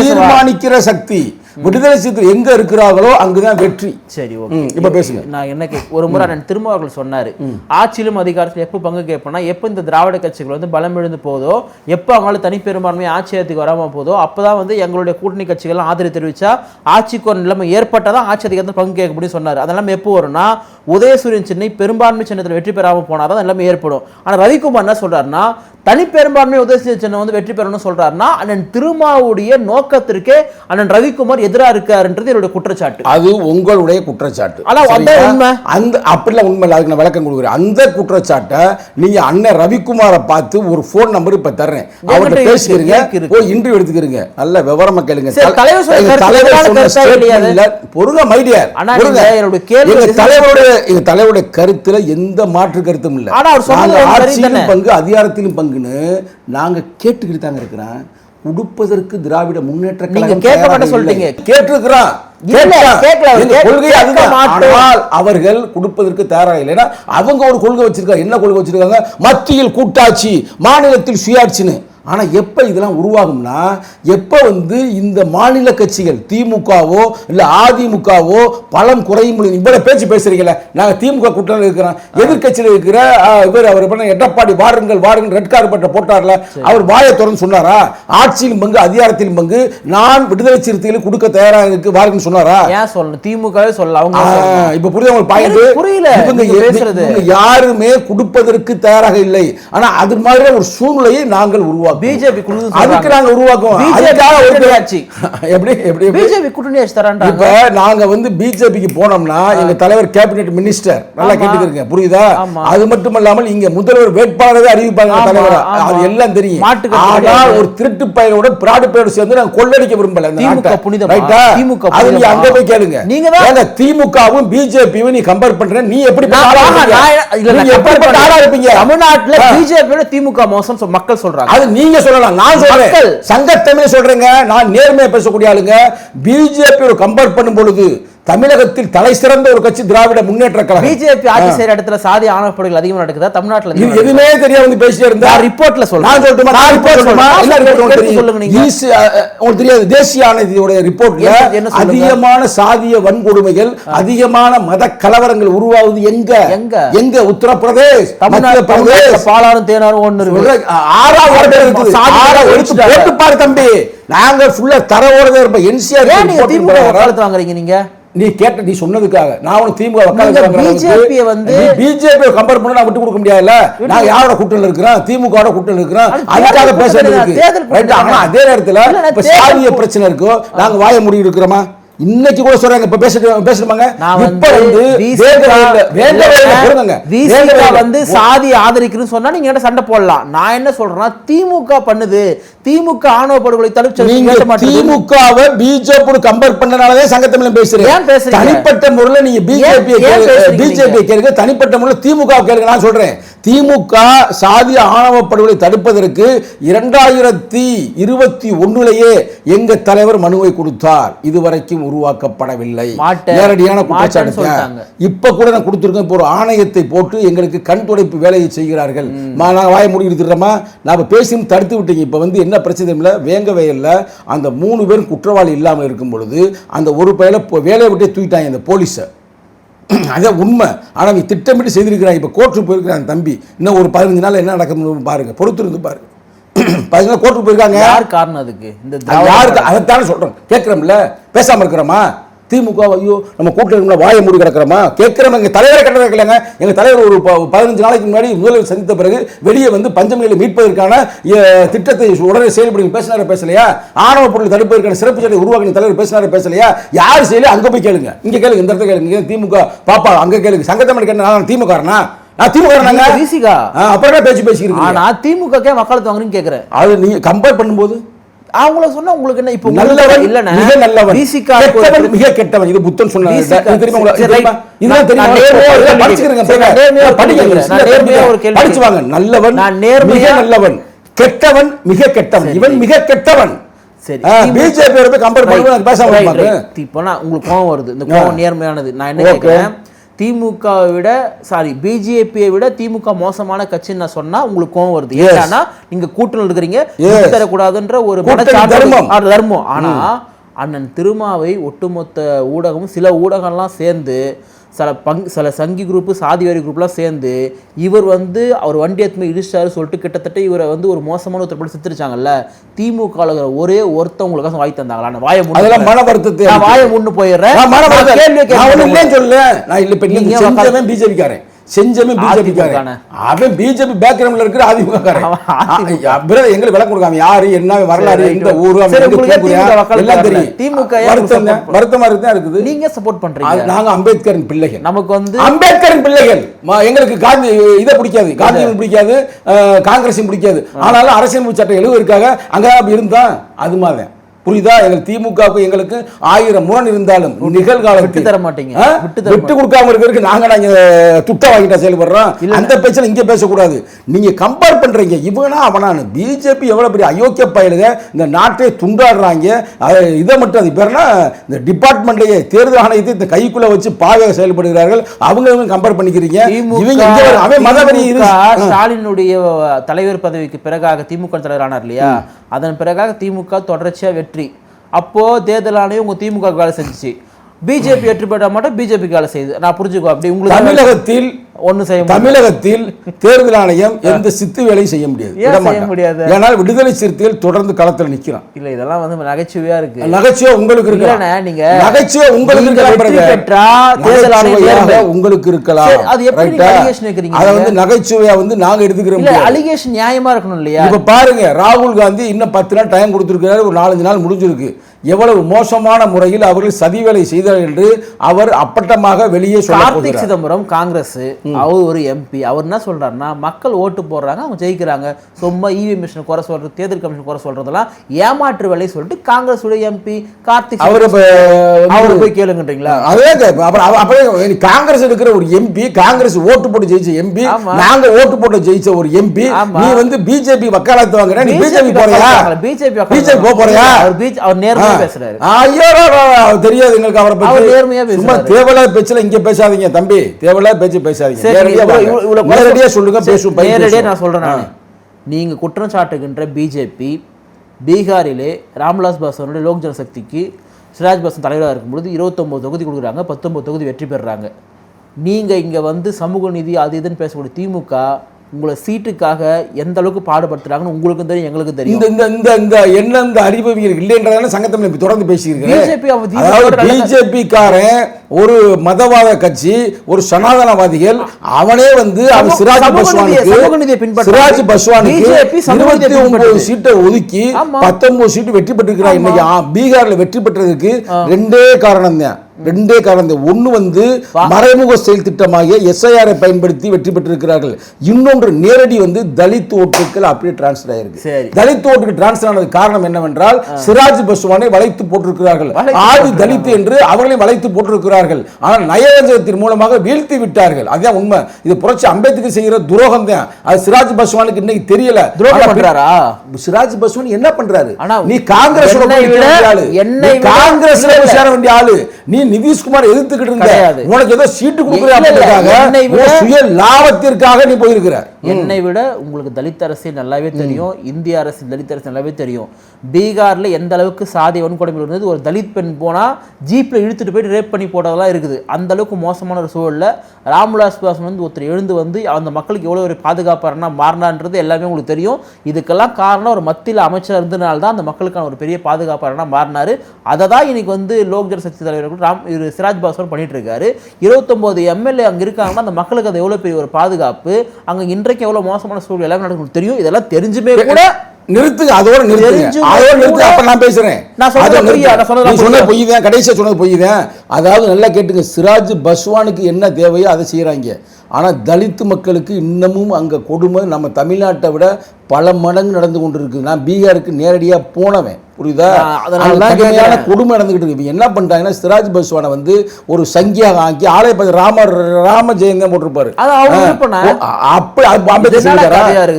தீர்மானிக்கிற சக்தி விடுதலை சிறுத்தை எங்க இருக்கிறார்களோ அங்குதான் வெற்றி. சரி, இப்ப பேசுங்க. நான் என்ன ஒரு முறை திருமாவர்கள் சொன்னாரு, ஆட்சியிலும் அதிகாரத்தில் எப்ப பங்கு கேட்போம்னா எப்ப இந்த திராவிட கட்சிகள் வந்து பலம் எழுந்து போதோ, எப்ப அவங்களால தனிப்பெரும்பான்மை ஆட்சியத்துக்கு வராம போதோ, அப்பதான் வந்து எங்களுடைய கூட்டணி கட்சிகள் ஆதரவு தெரிவிச்சா ஆட்சிக்கு ஒரு நிலைமை ஏற்பட்டாதான் ஆட்சி அதிகாரத்தில் பங்கு கேட்க முடியும் சொன்னாரு. அதெல்லாம் எப்போ வரும்னா, உதயசூரியன் சின்னை பெரும்பான்மை சின்னத்தில் வெற்றி பெறாம போனாதான் எல்லாமே ஏற்படும். ஆனா ரவிக்குமார் என்ன சொல்றாருன்னா, தனிப்பெரும்பான்மை உதயசூரியன் சின்னம் வந்து வெற்றி பெறணும்னு சொல்றாருன்னா, அண்ணன் திருமாவுடைய நோக்கத்திற்கே அண்ணன் ரவிக்குமார் எதிரா இருக்காருன்றது என்னுடைய குற்றச்சாட்டு. அது உங்களுடைய குற்றச்சாட்டு. அந்த அப்படிலாம் உண்மை இல்லை. அதுக்கு நான் விளக்கம் கொடுக்குறேன். அந்த குற்றச்சாட்டை நீங்க அண்ணன் ரவிக்குமாரை பார்த்து ஒரு போன் நம்பர் இப்ப தர்றேன், அவர்கிட்ட பேசிக்கிறீங்க, போய் இன்டர்வியூ எடுத்துக்கிறீங்க. நல்ல விவரமா கேளுங்க. பொருங்க மைடியார், எங்க தலைவருடைய கருத்துல எந்த மாற்று கருத்தும் இல்லை. ஆட்சியிலும் பங்கு அதிகாரத்திலும் பங்குன்னு நாங்க கேட்டுக்கிட்டு தாங்க இருக்கிறேன். உடுப்பதற்கு திராவிட முன்னேற்ற அவர்கள் கொடுப்பதற்கு தயாராக இல்லை. அவங்க ஒரு கொள்கை வச்சிருக்காங்க. என்ன கொள்கை வச்சிருக்காங்க? மத்தியில் கூட்டாட்சி, மாநிலத்தில் சுயாட்சின்னு. ஆனா எப்ப இதெல்லாம் உருவாகும்னா எப்ப வந்து இந்த மாநில கட்சிகள் திமுகவோ இல்ல அதிமுகவோ பலம் குறையும் பொழுது இவ்வளவு பேச்சு பேசுறீங்களே, நாங்க திமுக கூட்டணியில் இருக்கிறோம், எதிர்கட்சியில் இருக்கிற இவர் அவர் எடப்பாடி வாருங்கள் வாருங்கள் ரெட் கார்பெட்டை போட்டார்ல, அவர் வாயை திறந்து சொன்னாரா? ஆட்சியிலும் பங்கு அதிகாரத்திலும் பங்கு நான் விடுதலை சிறுத்தைகளுக்கு கொடுக்க தயாராக இருக்கு வாருங்கன்னு சொன்னாரா? ஏன் சொல்லணும்? திமுகவே சொல்லல. அவங்க இப்ப புரியுது உங்களுக்கு பாயிண்ட்? புரியல. இவங்க யாருமே கொடுப்பதற்கு தயாராக இல்லை. ஆனா அது மாதிரி ஒரு சூழ்நிலையை நாங்கள் உருவாக்குவோம். பிஜேபி அதுக்கு நாங்க உருவாக்குவோம். எப்படி எப்படி பிஜேபி கூட்டணி ஆட்சி தரான்றாங்க. இப்ப நாங்க வந்து பிஜேபிக்கு போனோம்னா எங்க தலைவர் கேபினெட் மினிஸ்டர் நல்லா கேட்டுக்கிறீங்க, புரியுதா? அது மட்டும் இல்லாமல் இங்க முதல்வர் வேட்பாளரே அறிவிப்பாங்க தலைவர், அது எல்லாம் தெரியும். ஆனால் ஒரு திருட்டு பையனோட பிராடு பையனோட சேர்ந்து நாங்க கொள்ளடிக்க விரும்பல. திமுக புனிதமா? திமுக அது நீ அங்க போய் கேளுங்க. நீங்க திமுகவும் பிஜேபியும் நீ கம்பேர் பண்ற, நீ எப்படி ஆளா இருப்பீங்க? தமிழ்நாட்டுல பிஜேபி திமுக மோசம் மக்கள் சொல்றாங்க. அது நீங்க சொல்லலாம், நான் சொல்றேன். சங்கத்தமிழ் சொல்றேங்க, நான் நேர்மையா பேசக்கூடிய ஆளுங்க. பிஜேபி கம்பேர் பண்ணும் பொழுது தமிழகத்தில் தலை சிறந்த ஒரு கட்சி திராவிட முன்னேற்ற கழகம். பிஜேபி ஆட்சி செய்யற இடத்துல சாதி ஆணவப்படுகள் அதிகமா நடக்குதா தமிழ்நாட்டுல? இது எதுவுமே தெரியாது வந்து பேசிட்டே இருந்தா ரிப்போர்ட்ல சொல்றேன். நான் சொல்லட்டுமா? நான் ரிப்போர்ட் சொல்லுமா? என்ன ரிப்போர்ட் சொல்லுங்க நீங்க. உங்களுக்கு தெரியாது, தேசிய ஆணையத்தோட ரிப்போர்ட்ல அதிகமான சாதிய வன்கொடுமைகள், அதிகமான மத கலவரங்கள் உருவாகுது எங்க எங்க? உத்தரப்பிரதேஷ், தமிழ்நாடு, பிரதேஷ், பாலாறும் தேனாரும் ஒண்ணு இருக்கு. 6 இருக்குது. 6 எடுத்து போட்டு பாரு தம்பி. நாங்க ஃபுல்லா தரவோட இருப்போம். என்சிஆர் திமுக வக்காலத்து வாங்குறீங்க நீங்க. நீ கேட்ட நீ சொன்னதுக்காக நான் உனக்கு திமுக வக்காலத்து பிஜேபி வந்து பிஜேபி கம்பேர் பண்ண நான் விட்டு கொடுக்க முடியாதுல்ல. நான் யாரோட கூட்டணியில் இருக்கிறேன்? திமுக கூட்டணியில் இருக்கிறேன். அதுக்காக பேசுறது இருக்கு. ஆனா அதே நேரத்துல இப்ப சாதிய பிரச்சனை இருக்கோ நாங்க வாய மூடி இருக்கிறோமா? இன்னைக்கு கூட சொல்றாங்க, இப்ப பேசுறாங்க. இப்ப வந்து சாதி ஆதரிக்கிறேன்னு சொன்னா நீங்க என்ன சண்டை போடலாம். நான் என்ன சொல்றேன்னா திமுக பண்ணுது, திமுக ஆணவ படுகொலை தடுப்பு திமுகவை பிஜேபி கம்பேர் பண்ணனாலதான் சங்கத்தமிழ் பேசுறேன். தனிப்பட்ட முறையில் நீங்க பிஜேபி கேளுங்க, தனிப்பட்ட முறையில் திமுக கேளுங்க. நான் சொல்றேன் திமுக சாதி ஆணவ படுகொலை தடுப்பதற்கு 2021 எங்க தலைவர் மனுவை கொடுத்தார். இதுவரைக்கும் உருவாக்கப்படவில்லை. நேரடியான குற்றச்சாட்டு இப்ப கூட நான் கொடுத்திருக்கேன். இப்போ ஒரு ஆணையத்தை போட்டு எங்களுக்கு கண் துடைப்பு வேலையை செய்கிறார்கள். நான் வாய மூடி இருக்கிறோமா? நான் பேசியும் தடுத்து விட்டீங்க. இப்ப வந்து என்ன பிரச்சனை இல்லை, வேங்கவயல்ல அந்த 3 பேரும் குற்றவாளி இல்லாமல் இருக்கும் பொழுது அந்த ஒரு பையனை வேலையை விட்டே தூக்கிட்டாங்க இந்த போலீஸை. அதான் உண்மை. ஆனால் நீ திட்டமிட்டு செய்திருக்கிறாங்க. இப்போ கோர்ட்டுக்கு போயிருக்கிறாங்க தம்பி. இன்னும் ஒரு 15 நாள் என்ன நடக்கும் பாருங்க, பொறுத்திருந்து பாருங்க. 15 நாள் கோர்ட்டுக்கு போயிருக்காங்க. யார் காரணம் அதுக்கு? இந்த யாருக்கு அதைத்தானே சொல்றோம். கேட்கிறோம்ல, பேசாம இருக்கிறோமா? திமுக ஐயோ நம்ம கூட்டணி வாயை மூடி கிடக்கிறோமா? கேட்கிறோம். எங்க தலைவரை கட்ட வைக்கலங்க. எங்க தலைவர் ஒரு 15 நாளைக்கு முன்னாடி முதல்வர் சந்தித்த பிறகு வெளியே வந்து பஞ்சமிகளை மீட்பதற்கான திட்டத்தை உடனே செயல்படுங்க பேசினார பேசலையா? ஆணவ பொருள் தடுப்பதற்கான சிறப்பு சட்டத்தை உருவாக்கின தலைவர் பேசினார பேசலையா? யார் செய்யல? அங்க போய் கேளுங்க, இங்க கேளுங்க, இந்த இடத்துல கேளுங்க. திமுக பாப்பா அங்க கேளுங்க. சங்கத்தமிழ் கேட்டேன் திமுக அப்புறம் பேச்சு பேசிக்கிறீங்க. ஆனா திமுக வக்காலத்து வாங்குறீங்கன்னு கேக்குறேன். அது நீங்க கம்பேர் பண்ணும்போது அவங்கள சொன்னா உங்களுக்கு என்ன? இப்ப நல்லவன் இல்லனா மிக நல்லவன், கெட்டவன் மிக கெட்டவன். இது புத்தன் சொன்னாரு. தெரியுமா உங்களுக்கு? இதெல்லாம் தெரியுமா? படிச்சுக்கிறீங்க, படிங்க, ஒரு கேள்வி படிச்சு வாங்க. நல்லவன் மிக நல்லவன், கெட்டவன் மிக கெட்டவன். இவன் மிக கெட்டவன். சரி, பிஜேபி ஓட போய் கம்பேர் பண்ணுங்க, பேசாம இருப்பாங்க. இப்போ உங்களுக்கு கோவம் வருது. இந்த கோவம் நேர்மையானது. நான் என்ன கேக்குறேன், திமுகவை விட பிஜேபியை விட திமுக மோசமான கட்சின்னு நான் சொன்னா உங்களுக்கு கோவம் வருது. ஏன்னா நீங்க கூட்டணியில் இருக்கிறீங்க, தரக்கூடாதுன்ற ஒரு தர்மம். ஆனா அண்ணன் திருமாவை ஒட்டுமொத்த ஊடகமும் சில ஊடகம்லாம் சேர்ந்து சில சங்கி குரூப் சாதிவாரி குரூப்லாம் சேர்ந்து இவர் வந்து அவர் வண்டி எத்துமே இடிச்சாரு சொல்லிட்டு கிட்டத்தட்ட இவரை வந்து ஒரு மோசமான ஒருத்தர் சித்தரிச்சாங்கல்ல. திமுக ஒரே ஒருத்தவங்களுக்காக வாய் தந்தாங்களா? வாயை முன்னு போயிடுறேன். பிஜேபிக்காரன் செஞ்சமே பிஜேபிக்காரன். அவன் பிஜேபி பேக்ரவுண்ட்ல இருக்கிற அதிமுக காரன். எங்களுக்கு விளக்கம் கொடுக்காம யாரு என்ன வரலாறு இந்த ஊரு எல்லாம் தெரியும். திமுக வருத்தமா தான் இருக்குது. நீங்க சப்போர்ட் பண்றீங்க. நாங்க அம்பேத்கரின் பிள்ளைகள். நமக்கு வந்து அம்பேத்கரின் பிள்ளைகள். எங்களுக்கு காந்தி இதை பிடிக்காது, காந்தியும் பிடிக்காது, காங்கிரஸும் பிடிக்காது. ஆனாலும் அரசியல் சட்டம் எழுதுவதற்காக அங்க இருந்தா அது மாதிரி புரியுதா? எங்களுக்கு திமுகவுக்கு எங்களுக்கு 1000 முரண் இருந்தாலும் நிகழ்காலம் விட்டு தர மாட்டீங்க, விட்டு கொடுக்காம இருக்கிறதுக்கு நாங்க துட்ட வாங்கிட்டா செயல்படுறோம். அந்த பேச்சல இங்க பேசக்கூடாது. நீங்க கம்பேர் பண்றீங்க இவனா அவனானு. பிஜேபி எவ்வளவு பெரிய அயோக்கிய பயலுங்க, இந்த நாட்டை துண்டாடுறாங்க. இதை மட்டும் அது பேர்னா இந்த டிபார்ட்மெண்ட்லயே தேர்தல் ஆணையத்தை இந்த கைக்குள்ள வச்சு பாவையாக செயல்படுகிறார்கள். அவங்க கம்பேர் பண்ணிக்கிறீங்க. அவன் மதவெறி. ஸ்டாலினுடைய தலைவர் பதவிக்கு பிறகாக திமுக தலைவர் ஆனார் இல்லையா, அதன் பிறகாக திமுக தொடர்ச்சியா வெற்றி. அப்போ தேர்தல் ஆணையம் உங்க திமுக வேலை செஞ்சுச்சு. பிஜேபி வெற்றி பெற்ற மட்டும் பிஜேபி வேலை செய்யுது. நான் புரிஞ்சுக்கோ. அப்படி உங்களுக்கு தமிழகத்தில் ஒண்ணு செய்ய தமிழகத்தில் தேர்தல் ஆணையம் எந்த சித்து வேலையும் செய்ய முடியாது. ஏனால் விடுதலை சிறுத்தைகள் தொடர்ந்து களத்தில் நிக்கிறான். இல்ல இதெல்லாம் வந்து நகைச்சுவையா இருக்கு. நகைச்சுவை உங்களுக்கு இருக்கு. நீங்க நகைச்சுவை உங்களுக்கு உங்களுக்கு இருக்கலாம். அது எப்படி அலிகேஷன் கேக்குறீங்க? அத வந்து நகைச்சுவையா வந்து நாங்க எடுத்துக்கிறோம். இல்ல அலிகேஷன் நியாயமா இருக்கணும் இல்லையா? இப்ப பாருங்க, ராகுல் காந்தி இன்னும் 10 நாள் டைம் கொடுத்திருக்கிறாரு. ஒரு 4-5 நாள் முடிஞ்சிருக்கு. எவ்வளவு மோசமான முறையில் அவர்கள் சதி வேலை செய்தார் என்று அவர் அப்பட்டமாக வெளியே சொல்ல. கார்த்திக் சிதம்பரம் காங்கிரஸ், அவர் ஒரு எம்பி. அவர் என்ன சொல்றாருன்னா, மக்கள் ஓட்டு போடுறாங்க, அவங்க ஜெயிக்கிறாங்க, சும்மா இவிஎம் மிஷின் குறை சொல்றது, தேர்தல் கமிஷன் குறை சொல்றதெல்லாம் ஏமாற்று வேலை சொல்லிட்டு காங்கிரஸ் உடைய எம்பி கார்த்திக் அவரை போய் கேளுங்கன்றீங்களா? அதே அப்படியே காங்கிரஸ் இருக்கிற ஒரு எம்பி, காங்கிரஸ் ஓட்டு போட்டு ஜெயிச்ச எம்பி, நாங்க ஓட்டு போட்டு ஜெயிச்ச ஒரு எம்பி, நீ வந்து பிஜேபி வக்காலத்து வாங்குற, நீ பிஜேபி போறியா? பிஜேபி போறியா? அவர் நேர்மையா பேசுறாரு. ஐயோ தெரியாது எங்களுக்கு அவரை பத்தி. அவர் நேர்மையா பேசுறாரு. சும்மா தேவலா பேச்சல இங்க பேசாதீங்க தம்பி, தேவலா பேச்சு பேசாதீங்க. நேரடியா சொல்லுங்க, பேசுவோம். நேரடியா நான் சொல்றேன். நீங்க குற்றம் சாட்டுகின்ற பிஜேபி பீகாரிலே ராம்விலாஸ் பாஸ்வானுடைய லோக் ஜனசக்திக்கு சிராஜ் பாஸ்வான் தலைவராக இருக்கும்பொழுது 29 தொகுதி கொடுக்குறாங்க, 19 தொகுதி வெற்றி பெறுறாங்க. நீங்க இங்க வந்து சமூக நீதி அது இதுன்னு பேசக்கூடிய திமுக உங்களை சீட்டுக்காக எந்த அளவுக்கு பாடுபடுத்துறாங்கன்னு உங்களுக்கும் தெரியும், எங்களுக்கும் தெரியும். இந்த என்ன இந்த அறிவியல் இல்லைன்றதால சங்கத்தமிழ் தொடர்ந்து பேசியிருக்கேன். பிஜேபி காரன் ஒரு மதவாத கட்சி, ஒரு சனாதனவாதிகள், அவனே வந்து அவன் சிராஜ் பஸ்வானுக்கு 29 சீட்டை ஒதுக்கி 19 சீட்டு வெற்றி பெற்றிருக்கிறார். இன்னைக்கு பீகார்ல வெற்றி பெற்றதுக்கு ரெண்டே காரணம் தான். ஒன்னு வந்து மறைமுக செயல் திட்டமாக எஸ்ஐஆரை பயன்படுத்தி வெற்றி பெற்றிருக்கிறார்கள். இன்னொன்று நேரடி வந்து தலித் ஓட்டுகள் அப்படியே டிரான்ஸ்ஃபர் ஆயிருக்கு. தலித் ஓட்டுக்கு டிரான்ஸ்ஃபர் ஆனது காரணம் என்னவென்றால் சிராஜ் பஸ்வானை வளைத்து போட்டிருக்கிறார்கள். ஆதி தலித் என்று அவர்களையும் வளைத்து போட்டிருக்கிறார்கள். ஆனால் நயவஞ்சகத்தின் மூலமாக வீழ்த்தி விட்டார்கள். அதுதான் உண்மை. இது புரட்சி அம்பேத்கர் செய்கிற துரோகம் தான். அது சிராஜ் பஸ்வானுக்கு இன்னைக்கு தெரியல. சிராஜ் பஸ்வான் என்ன பண்றாரு? நீ காங்கிரஸ் சேர வேண்டிய ஆளு. நீ நிதிஷ்குமார் எதிர்த்துக்கிட்டு இருந்த, உனக்கு ஏதோ சீட்டு கொடுக்குற சுய லாபத்திற்காக நீ போயிருக்கிற. என்னை விட உங்களுக்கு தலித் அரசியல் நல்லாவே தெரியும், இந்திய அரசியல் தலித் அரசியல் நல்லாவே தெரியும். பீகார்ல எந்த அளவுக்கு சாதி வன்கொடுமை இருந்தது. ஒரு தலித் பெண் போனா ஜீப்ல இழுத்துட்டு போயிட்டு ரேப் பண்ணி போட்டதெல்லாம் இருக்குது. அந்த அளவுக்கு மோசமான ஒரு சூழல்ல ராம்விலாஸ் பாஸ்வான் வந்து ஒருத்தர் எழுந்து வந்து அந்த மக்களுக்கு எவ்வளவு ஒரு பாதுகாப்பாரனா மாறினான்றது எல்லாமே உங்களுக்கு தெரியும். இதுக்கெல்லாம் காரணம் ஒரு மத்தியில் அமைச்சர் இருந்தனால்தான் அந்த மக்களுக்கான ஒரு பெரிய பாதுகாப்பாரனா மாறினாரு. அதை தான் இன்னைக்கு வந்து லோக் ஜனசக்தி தலைவர் சிராஜ் பாஸ்வான் பண்ணிட்டு இருக்காரு. 29 எம்எல்ஏ அங்க இருக்காங்கன்னா அந்த மக்களுக்கு அது எவ்வளவு பெரிய ஒரு பாதுகாப்பு, அங்க இன்றைக்கு எவ்வளவு மோசமான சூழல் எல்லாமே நடக்கும் தெரியும். இதெல்லாம் தெரிஞ்சுமே கூட நிறுத்துங்க, அதோட நிறுத்துங்க. அப்ப நான் பேசுறேன். பொய் தான், கடைசியா சொன்னது பொய் தான். அதாவது நல்லா கேட்டுங்க, சிராஜ் பஸ்வானுக்கு என்ன தேவையோ அதை செய்யறாங்க. ஆனா தலித் மக்களுக்கு இன்னமும் அங்க கொடுமை நம்ம தமிழ்நாட்டை விட பல மடங்கு நடந்து கொண்டிருக்கு. நான் பீகாருக்கு நேரடியா போனவன், புரியுதா? அதனால கொடுமை நடந்துகிட்டு இருக்கு. என்ன பண்றாங்கன்னா சிராஜ் பஸ்வானை வந்து ஒரு சங்கியாக ஆக்கி ஆலய ராம ஜெயந்தம் போட்டிருப்பாரு.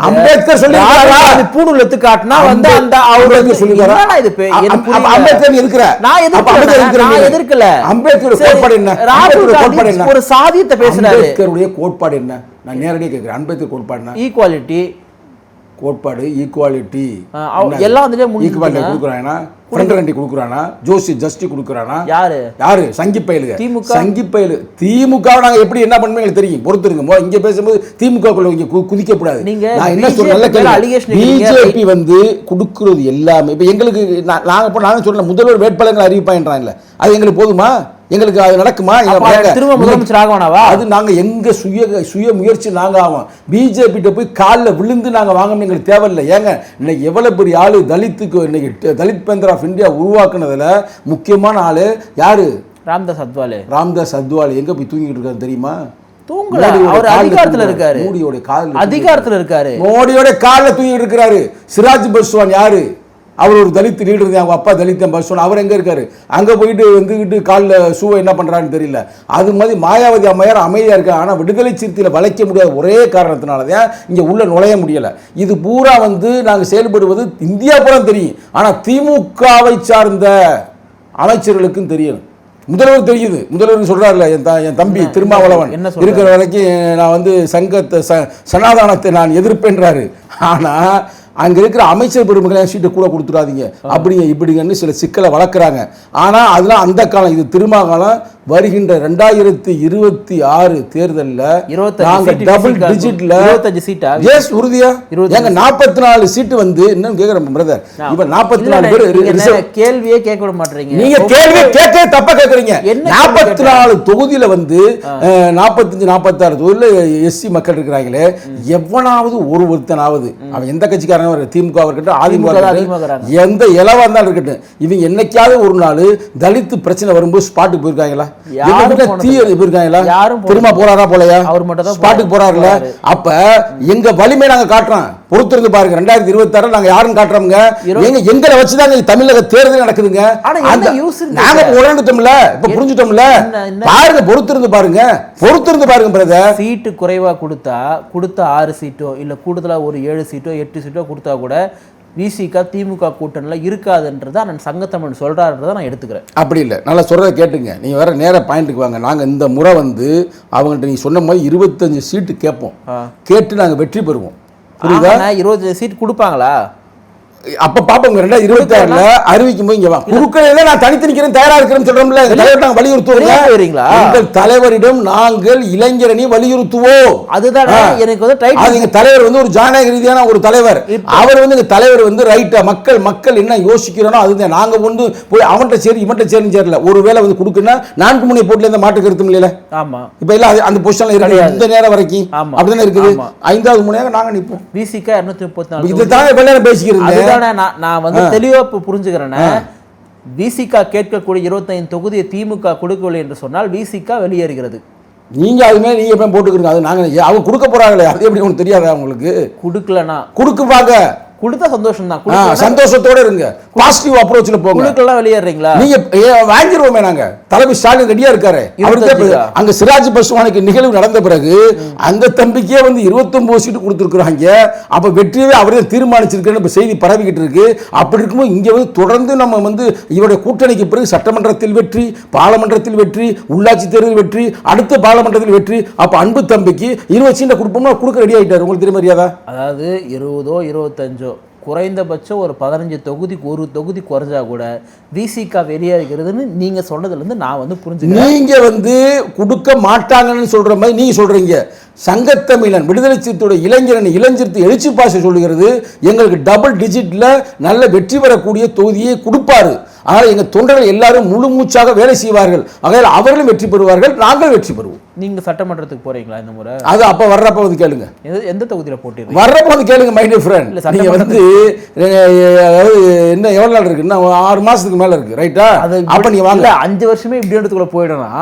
அம்பேத்கர் சொல்லி காட்டினா வந்து அம்பேத்கர் இருக்கிற அம்பேத்கர் கோட்பாடு என்ன? ஒரு சாதியத்தை பேசுறாரு. கோட்பாடு என்ன? நான் நேரடியாக கேட்கிறேன். அம்பேத்கர் கோட்பாடு ஈக்குவாலிட்டி கோட்பாடு, ஈக்குவாலிட்டி எல்லாம் அதுலயே ஈக்குவாலிட்டி கொடுக்குறானா, ஃப்ரெண்டரண்டி கொடுக்குறானா, ஜோசி ஜஸ்டி கொடுக்குறானா? யாரு சங்கி பயலுங்க. திமுக நாங்க எப்படி என்ன பண்ணுவீங்க தெரியும். பொறுத்துருங்க. இங்க பேசும்போது திமுக குதிக்கப்படாது. நான் என்ன சொல்றேன், பிஜேபி வந்து கொடுக்குறது எல்லாமே இப்ப எங்களுக்கு நாங்க சொல்ல முதல்வர் வேட்பாளர்கள் அறிவிப்பான்றாங்கல்ல, அது எங்களுக்கு போதுமா? எங்களுக்கு அது நடக்குமா? திரும்ப முதலமைச்சர் ஆகணும்னா அது நாங்க எங்க சுய முயற்சி நாங்க ஆகும். பிஜேபி போய் காலில் விழுந்து நாங்க வாங்கணும் எங்களுக்கு தேவையில்லை. ஏங்க இன்னைக்கு எவ்வளவு பெரிய ஆளு தலித்துக்கு இன்னைக்கு தலித் பேந்தர் ஆஃப் இந்தியா உருவாக்குனதுல முக்கியமான ஆளு யாரு? ராம்தாஸ் அத்வாலே. எங்க போய் தூங்கிட்டு இருக்காரு தெரியுமா? அதிகாரத்துல இருக்காரு. மோடியோட காலில் தூங்கிட்டு இருக்கிறாரு. சிராஜ் பஸ்வான் யாரு? அவர் ஒரு தலித் லீடர் தான், அவங்க அப்பா தலித் தான் பஸ் சொன்ன அவர் எங்கே இருக்காரு? அங்கே போயிட்டு வந்துக்கிட்டு காலில் ஷூவை என்ன பண்ணுறான்னு தெரியல. அது மாதிரி மாயாவதி அம்மையார் அமைதியாக இருக்காங்க. ஆனால் விடுதலை சிறுத்தையில் வளைக்க முடியாத ஒரே காரணத்தினால தான் இங்கே உள்ள நுழைய முடியலை. இது பூரா நாங்கள் செயல்படுவது இந்தியா பூரா தெரியும். ஆனால் திமுகவை சார்ந்த அமைச்சர்களுக்கும் தெரியும். முதல்வர் தெரியுது. முதல்வர் சொல்றாருல, என் தம்பி திருமாவளவன் இருக்கிற வரைக்கும் நான் சங்கத்தை சனாதானத்தை நான் எதிர்ப்பேன்றாரு. ஆனா அங்க இருக்கிற அமைச்சர் பெருமக்களை சீட்டை கூட கொடுத்துடாதீங்க அப்படிங்க இப்படிங்கன்னு சில சிக்கலை வளர்க்குறாங்க. ஆனா அதெல்லாம் அந்த காலம். இது திருமா காலம். வருகின்ற 2026 தேர்தலில் நாங்கள் டபுள் டிஜிட்ல 25 சீட்டா எஸ் உறுதியா எங்க 44 சீட்டு இன்னும் கேக்குறேன் பிரதர். இப்ப 44 பேர் கேள்வியே கேட்க விட மாட்டீங்க. நீங்க கேள்வி கேட்க தப்பா கேக்குறீங்க. 44 தொகுதியில 45 46 தொகுதியில எஸ்சி மக்கள் இருக்கிறாங்களே, எவனாவது ஒருத்தனாவது அவன் எந்த கட்சிக்காரன் திமுக இருக்கட்டும் அதிமுக எந்த இலவா இருந்தாலும் இருக்கட்டும், இவங்க என்னைக்காவது ஒரு நாள் தலித் பிரச்சனை வரும்போது ஸ்பாட்டுக்கு போயிருக்காங்களா? திரும்ப போறாரா போலையா? அவர் மட்டும் ஸ்பாட்டுக்கு போறாருல. அப்ப எங்க வலிமை நாங்க காட்டுறோம். பொறுத்திருந்து பாருங்க. 2026 நாங்க யாரும் காட்டுறோங்க. எங்களை வச்சுதான் தமிழக தேர்தல் நடக்குதுங்க. நாங்க உணர்ந்துட்டோம்ல, இப்ப புரிஞ்சுட்டோம்ல. பாருங்க, பொறுத்திருந்து பாருங்க, பொறுத்திருந்து பாருங்க பிரதர். சீட்டு குறைவா கொடுத்த 6 சீட்டோ இல்ல கூடுதலா ஒரு 7 சீட்டோ 8 சீட்டோ கொடுத்தா கூட விசிக திமுக கூட்டணியில் இருக்காதுன்றதை நான் சங்கத்தமிழ் சொல்றாருன்றதை நான் எடுத்துக்கிறேன். அப்படி இல்லை, நல்லா சொல்றதை கேட்டுங்க. நீங்க வேற நேர பாயிண்ட்டுக்கு வாங்க. நாங்க இந்த முறை அவங்கள்ட்ட நீங்க சொன்ன மாதிரி 25 சீட்டு கேட்போம். கேட்டு நாங்க வெற்றி பெறுவோம். புரியுதா? 25 சீட் கொடுப்பாங்களா? அப்ப பாப்போம். 2026 அறிவிக்கும் போது இங்க வா. குறுக்களையில நான் தனித்து நிக்கிறேன், தயாரா இருக்கிறேன்னு சொல்றோம்ல. தலைவர் நாங்க வலியுறுத்துவோம். தலைவரிடம் நாங்கள் இளைஞரணி வலியுறுத்துவோம். அதுதான் எனக்கு தலைவர் ஒரு ஜனநாயக ரீதியான ஒரு தலைவர். அவர் தலைவர் ரைட்டா மக்கள் என்ன யோசிக்கிறோம் அதுதான். நாங்க போய் அவன்கிட்ட சரி இவன்கிட்ட சரின்னு சேரல. ஒருவேளை கொடுக்குன்னா 4 முனை போட்டுல இந்த மாட்டு கருத்தும் இல்லையில. ஆமா, இப்ப எல்லாம் அந்த பொசிஷன்ல இருக்கு. இந்த நேரம் வரைக்கும் அப்படிதானே இருக்குது. 5வது முனையாக நாங்க நிற்போம். விசிக 234 இதுதான் வெள்ளையான பேசிக்கிறது. நான் தெளிவா புரிஞ்சுக்கிறேன். விசிக கேட்கக்கூடிய 25 தொகுதியை திமுக கொடுக்கவில்லை என்று சொன்னால் விசிக வெளியேறுகிறது. நீங்க அதுமே நீங்க எப்ப போட்டுக்கிறீங்க. அது நாங்க அவங்க கொடுக்க போறாங்களே, அது எப்படி உங்களுக்கு தெரியாதா? உங்களுக்கு கொடுக்கலனா கொடுக்குவாங்க. கொடுத்தா சந்தோஷம் தான். சந்தோஷத்தோட இருங்க. பாசிட்டிவ் அப்ரோச்ல போங்க. குழுக்கெல்லாம் வெளியேறீங்களா? நீங்க வாங்கிடுவோமே. நாங்க தலைமை ஸ்டாலின் ரெடியா இருக்காரு. அவருக்கு அங்க சிராஜ் பஸ்வானுக்கு நிகழ்வு நடந்த பிறகு அந்த தம்பிக்கே 29 சீட்டு கொடுத்துருக்காங்க. அப்ப வெற்றியே அவரே தீர்மானிச்சிருக்கேன்னு செய்தி பரவிக்கிட்டு இருக்கு. அப்படி இருக்கும்போது இங்க தொடர்ந்து நம்ம இவருடைய கூட்டணிக்கு பிறகு சட்டமன்றத்தில் வெற்றி, பாராளுமன்றத்தில் வெற்றி, உள்ளாட்சி தேர்தல் வெற்றி, அடுத்த பாராளுமன்றத்தில் வெற்றி. அப்ப அன்பு தம்பிக்கு 20 சீட்டை கொடுப்போம்னா கொடுக்க ரெடி ஆயிட்டாரு. உங்களுக்கு தெரியுமா தெரியாதா? அதாவது 20 25 குறைந்தபட்சம் ஒரு 15 தொகுதிக்கு ஒரு தொகுதி குறைஞ்சா கூட விசிக வெளியேறுகிறதுன்னு நீங்க சொன்னதுலேருந்து நான் புரிஞ்சுக்கிறேன். நீங்க கொடுக்க மாட்டாங்கன்னு சொல்ற மாதிரி நீங்க சொல்றீங்க. சங்கத்தமிழன் விடுதலை சிறுத்தையோட இளைஞர்த்து எழுச்சி பாச சொல்லுகிறது எங்களுக்கு டபுள் டிஜிட்ல நல்ல வெற்றி பெறக்கூடிய தொகுதியை கொடுப்பாரு. ஆனால் எங்க தொண்டர்கள் எல்லாரும் முழு மூச்சாக வேலை செய்வார்கள். ஆகையால் அவர்களும் வெற்றி பெறுவார்கள், நாங்கள் வெற்றி பெறுவோம். நீங்க சட்டமன்றத்துக்கு போறீங்களா இந்த முறை? அது அப்ப வர்றப்ப கேளுங்க. எந்த தொகுதியில போட்டீங்க? வர்றப்ப கேளுங்க மை டியர் ஃப்ரெண்ட். நீங்க என்ன எவ்வளவு நாள் இருக்கு? 6 மாசத்துக்கு மேல இருக்கு. ரைட்டா? அப்ப நீங்க வாங்க. 5 வருஷமே இப்படின்றதுக்குள்ள போயிடணும்.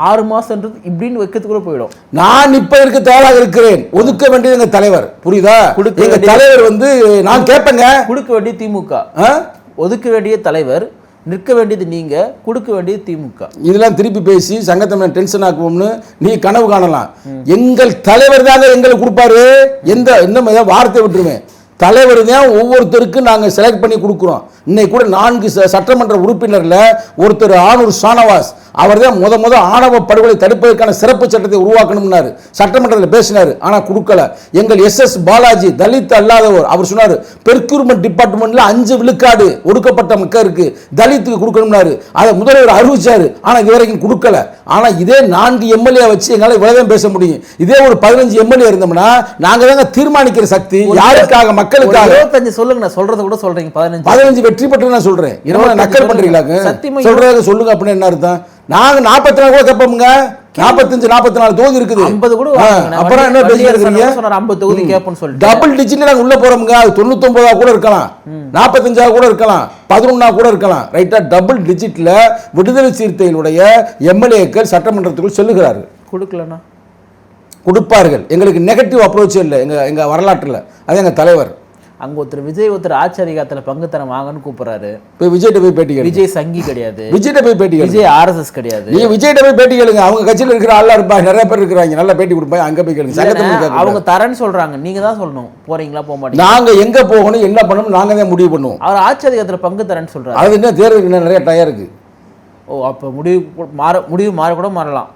6 மாசம்ன்றது இப்படின்னு வைக்கிறதுக்குள்ள போயிடும். நான் இப்ப இருக்க தயாராக இருக்கிறேன். ஒதுக்க வேண்டியது எங்க தலைவர். புரியுதா? எங்க தலைவர் நான் கேட்பேங்க. கொடுக்க வேண்டிய திமுக, ஒதுக்க வேண்டிய தலைவர், நிற்க வேண்டியது நீங்க, கொடுக்க வேண்டியது திமுக. இதெல்லாம் திருப்பி பேசி சங்கத்தை டென்ஷன் ஆக்குவோம்னு நீ கனவு காணலாம். எங்கள் தலைவர் தாங்க எங்களுக்கு கொடுப்பாரு. என்ன வார்த்தை விட்டுருவேன். தலைவர் தான் ஒவ்வொருத்தருக்கும் நாங்கள் செலக்ட் பண்ணி கொடுக்குறோம். இன்னைக்கு கூட 4 சட்டமன்ற உறுப்பினர்ல ஒருத்தர் ஆனூர் ஷானவாஸ், அவர் தான் முத ஆணவ படுகொலை தடுப்பதற்கான சிறப்பு சட்டத்தை உருவாக்கணும்னாரு. சட்டமன்றத்தில் பேசினார், ஆனா கொடுக்கல. எங்கள் SS பாலாஜி தலித் அல்லாதவர், அவர் சொன்னார் பெர்க்யூர்மெண்ட் டிபார்ட்மெண்ட்ல 5 விழுக்காடு ஒடுக்கப்பட்ட மக்களுக்கு தலித்துக்கு கொடுக்கணும்னாரு. அதை முதல்வர் அறிவிச்சாரு, ஆனா இதுவரைக்கும் கொடுக்கல. ஆனா இதே 4 MLA வச்சு எங்களால் இவ்வளவுதான் பேச முடியும். இதே ஒரு 15 MLA இருந்தோம்னா நாங்க தாங்க தீர்மானிக்கிற சக்தி. யாருக்காக? மக்களுக்காக. 25 சொல்லுங்க, நான் சொல்றத கூட சொல்றீங்க. 15 வெற்றி பெற்று நான் சொல்றேன். நக்கல் பண்றீங்களா? சொல்றத சொல்லுங்க. அப்படின்னு என்ன அர்த்தம்? நாங்க 44 கூட கேட்போமுங்க. 45 44 தொகுதி இருக்குது. 50 கூட அப்புறம் என்ன பேசிக்கிறீங்க? 50 தொகுதி கேட்போம்னு சொல்லி டபுள் டிஜிட்ல நாங்க உள்ள போறோமுங்க. அது 99 கூட இருக்கலாம், 45 கூட இருக்கலாம், 11 கூட இருக்கலாம். ரைட்டா? டபுள் டிஜிட்ல விடுதலை சிறுத்தைகளுடைய MLAக்கள் சட்டமன்றத்துக்குள் செல்லுகிறார்கள். கொடுக்கலனா கொடுப்பார்கள். எங்களுக்கு நெகட்டிவ் அப்ரோச் இல்லை எங்க வரலாற்றில். அது எங்க தலைவர். அங்க ஒருத்தர் விஜய் ஒருத்தர் ஆட்சி அதிகாரத்துல பங்கு தர வாங்கன்னு கூப்பிடுறாரு. போய் விஜய்கிட்ட போய் பேட்டி கேளுங்க. விஜய் சங்கி கிடையாது, விஜய்கிட்ட போய் பேட்டி கேளுங்க. விஜய் RSS கிடையாது. நீங்க விஜய்கிட்ட போய் பேட்டி கேளுங்க. அவங்க கட்சியில இருக்கிற ஆளா இருப்பாங்க, நிறைய பேர் இருக்கிறாங்க, நல்லா பேட்டி கொடுப்பாங்க. அங்க போய் கேளுங்க. சங்கத்துல அவங்க தரேன்னு சொல்றாங்க, நீங்க தான் சொல்லணும் போறீங்களா போக மாட்டீங்க. நாங்க எங்க போகணும் என்ன பண்ணணும் நாங்க தான் முடிவு பண்ணுவோம். அவர் ஆட்சி அதிகாரத்துல பங்கு தரேன்னு சொல்றாரு. அது என்ன தேர்தலுக்கு நிறைய டயம் இருக்கு. ஓ அப்ப முடிவு மாற கூட மாறலாம்.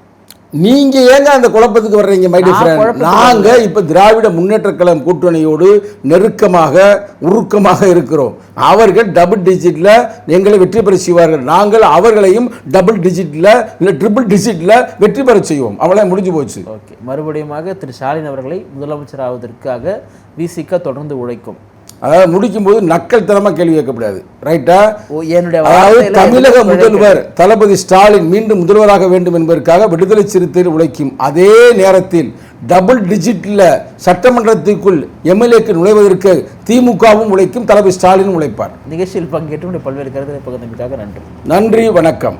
நீங்க ஏங்க அந்த குழப்பத்துக்கு வர்றீங்க மை டியர் ஃப்ரெண்ட்? நாங்க இப்ப திராவிட முன்னேற்ற கழகம் கூட்டணியோடு நெருக்கமாக உருக்கமாக இருக்கிறோம். அவர்கள் டபுள் டிஜிட்ல எங்களை வெற்றி பெற செய்வார்கள், நாங்கள் அவர்களையும் டபுள் டிஜிட்ல இல்ல ட்ரிபிள் டிஜிட்ல வெற்றி பெற செய்வோம். அவ்வளவு முடிஞ்சு போச்சு. ஓகே, மறுபடியுமாக திரு ஸ்டாலின் அவர்களை முதலமைச்சர் ஆவதற்காக விசிக தொடர்ந்து உழைக்கும். அதாவது முடிக்கும் போது நக்கல் தரமா கேள்வி கேட்கக்கூடாது. ரைட்டா? என்னுடைய அதாவது தமிழக முதல்வர் தளபதி ஸ்டாலின் மீண்டும் முதல்வராக வேண்டும் என்பதற்காக விடுதலை சிறுத்தைகள் உழைக்கும். அதே நேரத்தில் டபுள் டிஜிட்ல சட்டமன்றத்திற்குள் எம்எல்ஏக்கு நுழைவதற்கு திமுகவும் உழைக்கும், தளபதி ஸ்டாலின் உழைப்பார். நிகழ்ச்சியில் பங்கேற்று பல்வேறு கருத்துக்களை பகிர்ந்தமைக்காக நன்றி. நன்றி, வணக்கம்.